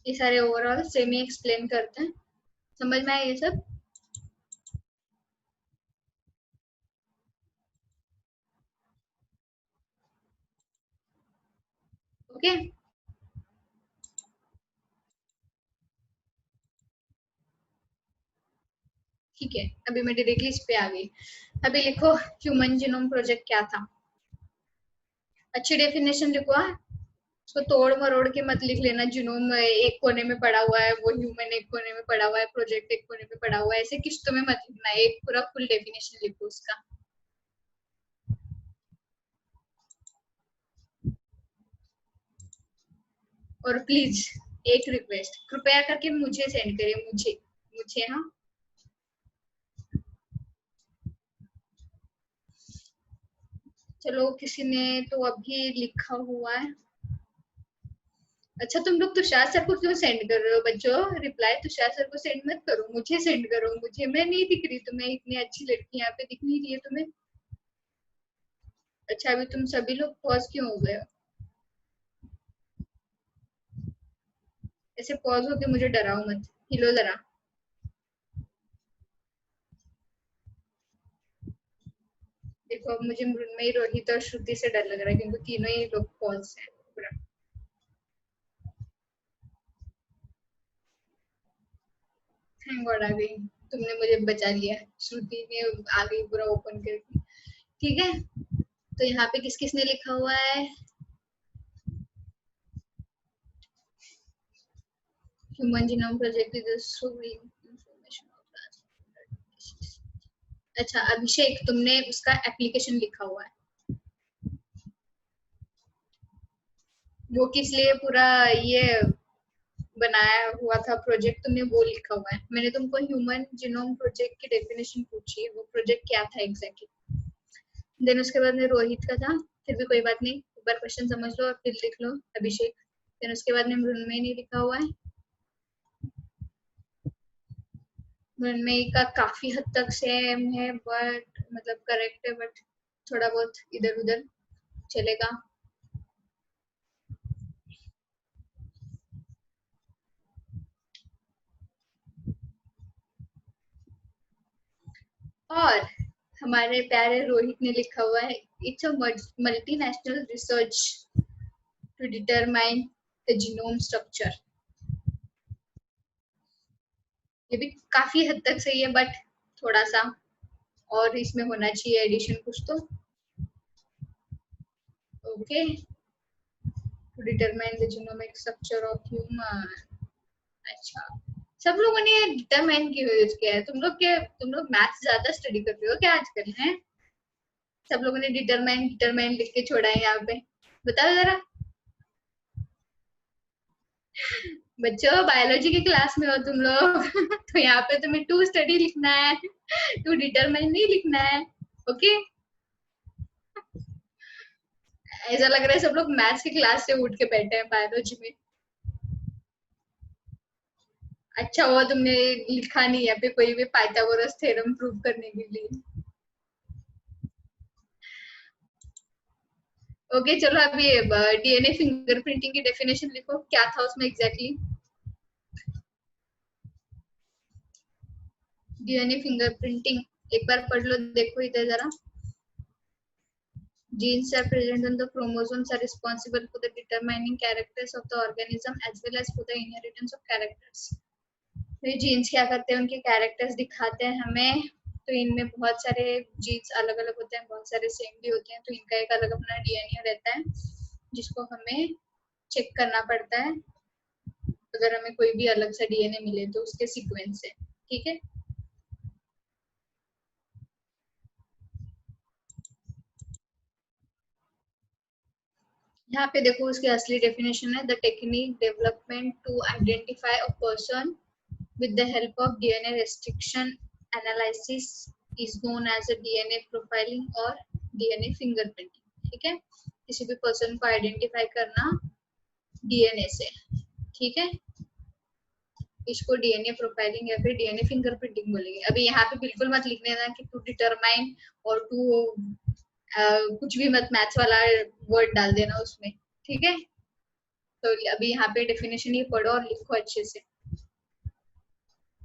ये सारे ओवरऑल सेम ही एक्सप्लेन करते हैं। समझ में आया ये सब? ओके, ठीक है, अभी मैं डायरेक्टली इस पे आ गई। अभी लिखो ह्यूमन जीनोम प्रोजेक्ट क्या था। अच्छी डेफिनेशन लिखो। उसको तोड़ मरोड़ के मत लिख लेना, जीनोम एक कोने में पड़ा हुआ है, वो ह्यूमन एक कोने में पड़ा हुआ है, प्रोजेक्ट एक कोने में पड़ा हुआ है, ऐसे किस्तों में मत लिखना, एक पूरा फुल डेफिनेशन लिखो उसका। और प्लीज एक रिक्वेस्ट, कृपया करके मुझे सेंड करिए, मुझे मुझे हाँ। चलो किसी ने तो अभी लिखा हुआ है। अच्छा तुम लोग तुषार सर को क्यों सेंड कर रहे हो बच्चों? रिप्लाई तुषार सर को सेंड मत करो, मुझे सेंड करो। मुझे, मैं नहीं दिख रही तुम्हें, इतनी अच्छी लड़की यहाँ पे दिख नहीं रही है तुम्हें। अच्छा अभी तुम सभी लोग पॉज क्यों हो गए हो? ऐसे पॉज होके मुझे डराओ मत, हिलो जरा। देखो अब मुझे मृण्मयी, रोहित और श्रुति से डर लग रहा है, क्योंकि तीनों ही लोग पॉज हैं पूरा। थैंक गॉड आ गई, तुमने मुझे बचा लिया। श्रुति ने आ गई पूरा ओपन करके। ठीक है, तो यहाँ पे किस किसने लिखा हुआ है? Human genome project is information of. अच्छा अभिषेक, तुमने उसका एप्लीकेशन लिखा हुआ है, वो किस लिए पूरा ये बनाया हुआ था प्रोजेक्ट, तुमने वो लिखा हुआ है। मैंने तुमको ह्यूमन जीनोम प्रोजेक्ट की डेफिनेशन पूछी, वो प्रोजेक्ट क्या था एग्जैक्टली। देन उसके बाद में रोहित का था, फिर भी कोई बात नहीं, एक बार क्वेश्चन समझ लो और फिर लिख लो अभिषेक। देन उसके बाद में मृण्मयी ने लिखा हुआ है। मृण्मयी का काफी हद तक सेम है, बट मतलब करेक्ट है, बट थोड़ा बहुत इधर उधर चलेगा। और हमारे प्यारे रोहित ने लिखा हुआ है, it's a multinational research to determine the genome structure. ये भी काफी हद तक सही है, बट थोड़ा सा और इसमें होना चाहिए एडिशन कुछ तो। Okay, to determine the genomic structure of human. अच्छा, सब लोगों ने डिटरमाइन क्यों यूज किया है? तुम लोग मैथ्स ज्यादा स्टडी कर रहे हो क्या आजकल? हैं, सब लोगों ने डिटरमाइन डिटरमाइन लिख के छोड़ा है यहाँ पे, बताओ जरा। बच्चों बायोलॉजी की क्लास में हो तुम लोग तो यहाँ पे तुम्हें टू स्टडी लिखना है, टू डिटरमाइन नहीं लिखना है। ओके, ऐसा लग रहा है सब लोग मैथ्स की क्लास से उठ के बैठे हैं बायोलॉजी में। अच्छा हुआ तुमने लिखा नहीं है पे कोई भी पाइथागोरस थ्योरम प्रूव करने के लिए। ओके चलो अभी डीएनए फिंगरप्रिंटिंग की डेफिनेशन लिखो, क्या था उसमें एग्जैक्टली। डीएनए फिंगरप्रिंटिंग एक बार पढ़ लो, देखो इधर जरा। Genes are present on the chromosomes are responsible for the determining characters of the organism as well as for the inheritance of characters. तो ये जीन्स क्या करते हैं, उनके कैरेक्टर्स दिखाते हैं हमें। तो इनमें बहुत सारे जीन्स अलग अलग होते हैं, बहुत सारे सेम भी होते हैं, तो इनका एक अलग अपना डीएनए रहता है जिसको हमें चेक करना पड़ता है अगर हमें कोई भी अलग सा डीएनए मिले तो उसके सीक्वेंस से। ठीक है, यहाँ पे देखो उसकी असली डेफिनेशन है, the technique development to identify a person with the help of DNA restriction analysis is known as a DNA profiling और DNA fingerprinting। ठीक है, किसी भी पर्सन को आइडेंटिफाई करना डीएनए से। ठीक है, इसको डीएनए प्रोफाइलिंग या फिर डीएनए फिंगरप्रिंटिंग बोलेंगे। अभी यहाँ पे बिल्कुल मत लिखने देना कि टू डिटरमाइन और टू कुछ भी मत मैथ्स वाला वर्ड डाल देना उसमें। ठीक है, तो अभी यहाँ पे डेफिनेशन ही पढ़ो और लिखो अच्छे से।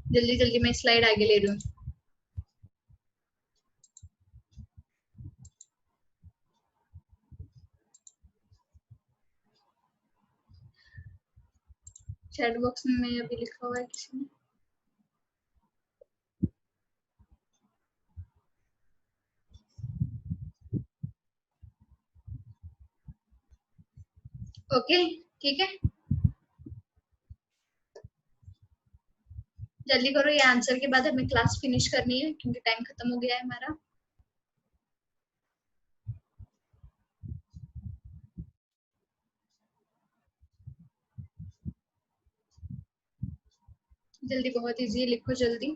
जल्दी जल्दी मैं स्लाइड आगे ले रही हूँ। चैट बॉक्स में अभी लिखा हुआ है किसी ने। ओके ठीक है, जल्दी करो, ये आंसर के बाद हमें क्लास फिनिश करनी है क्योंकि टाइम खत्म हो गया है हमारा। जल्दी, बहुत इजी है, लिखो जल्दी।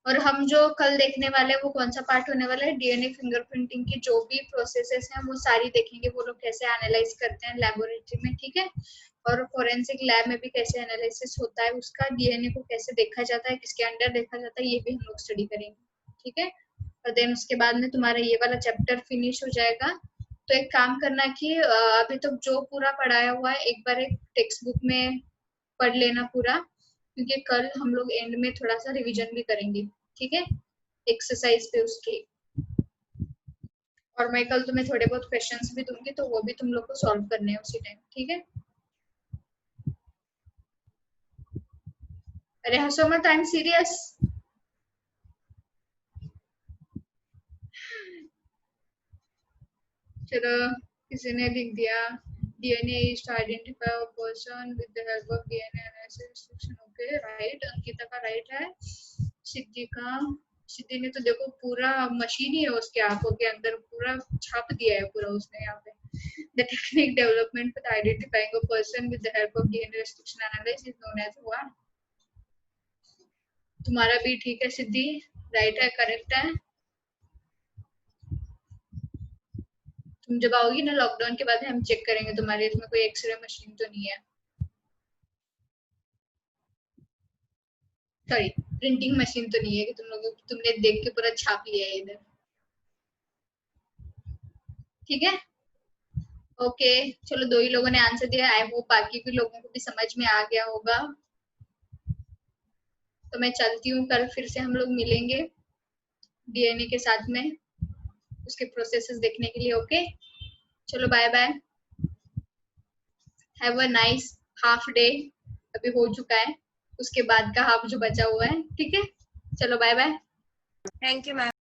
और हम जो कल देखने वाले हैं वो कौन सा पार्ट होने वाला है, डीएनए फिंगरप्रिंटिंग की जो भी प्रोसेसेस हैं वो सारी देखेंगे, वो लोग कैसे एनालाइज करते हैं लेबोरेटरी में, ठीक है। और फोरेंसिक लैब में भी कैसे एनालिसिस होता है उसका, डीएनए को कैसे देखा जाता है, किसके अंडर देखा जाता है, ये भी हम लोग स्टडी करेंगे, ठीक है। और देन उसके बाद में तुम्हारा ये वाला चैप्टर फिनिश हो जाएगा। तो एक काम करना कि अभी तक जो पूरा पढ़ाया हुआ है एक बार एक टेक्स्ट बुक में पढ़ लेना पूरा, क्योंकि कल हम लोग एंड में थोड़ा सा रिवीजन भी करेंगे, ठीक है, एक्सरसाइज पे उसकी। और मैं कल तुम्हें थोड़े बहुत क्वेश्चंस भी दूंगी तो वो भी तुम लोग को सॉल्व करने हैं उसी टाइम, ठीक है। अरे हंसो मत, आई एम सीरियस। चलो, किसी ने लिख दिया DNA is to identify a person with the help of DNA analysis section, okay, right. Ankita का राइट है। सिद्धि का, सिद्धि ने तो देखो पूरा मशीन ही है उसके आंखों के अंदर, पूरा छाप दिया है पूरा उसने यहाँ पे। The technique development for identifying a person with the help of DNA restriction analysis is known as what? तुम्हारा भी ठीक है सिद्धि, राइट है, करेक्ट है। तुम जब आओगी ना लॉकडाउन के बाद हम चेक करेंगे तुम्हारे, इसमें कोई एक्सरे मशीन तो नहीं है, सॉरी प्रिंटिंग मशीन तो नहीं है कि तुमने देख के पूरा छाप लिया है इधर, ठीक है। ओके चलो, दो ही लोगों ने आंसर दिया, आई होप बाकी के लोगों को भी समझ में आ गया होगा। तो मैं चलती हूँ, कल फिर से हम लोग मिलेंगे डीएनए के साथ में उसके प्रोसेसेस देखने के लिए, ओके। चलो bye bye, have a nice half day, अभी हो चुका है, उसके बाद का हाफ जो बचा हुआ है, ठीक है। चलो bye bye. Thank you ma'am.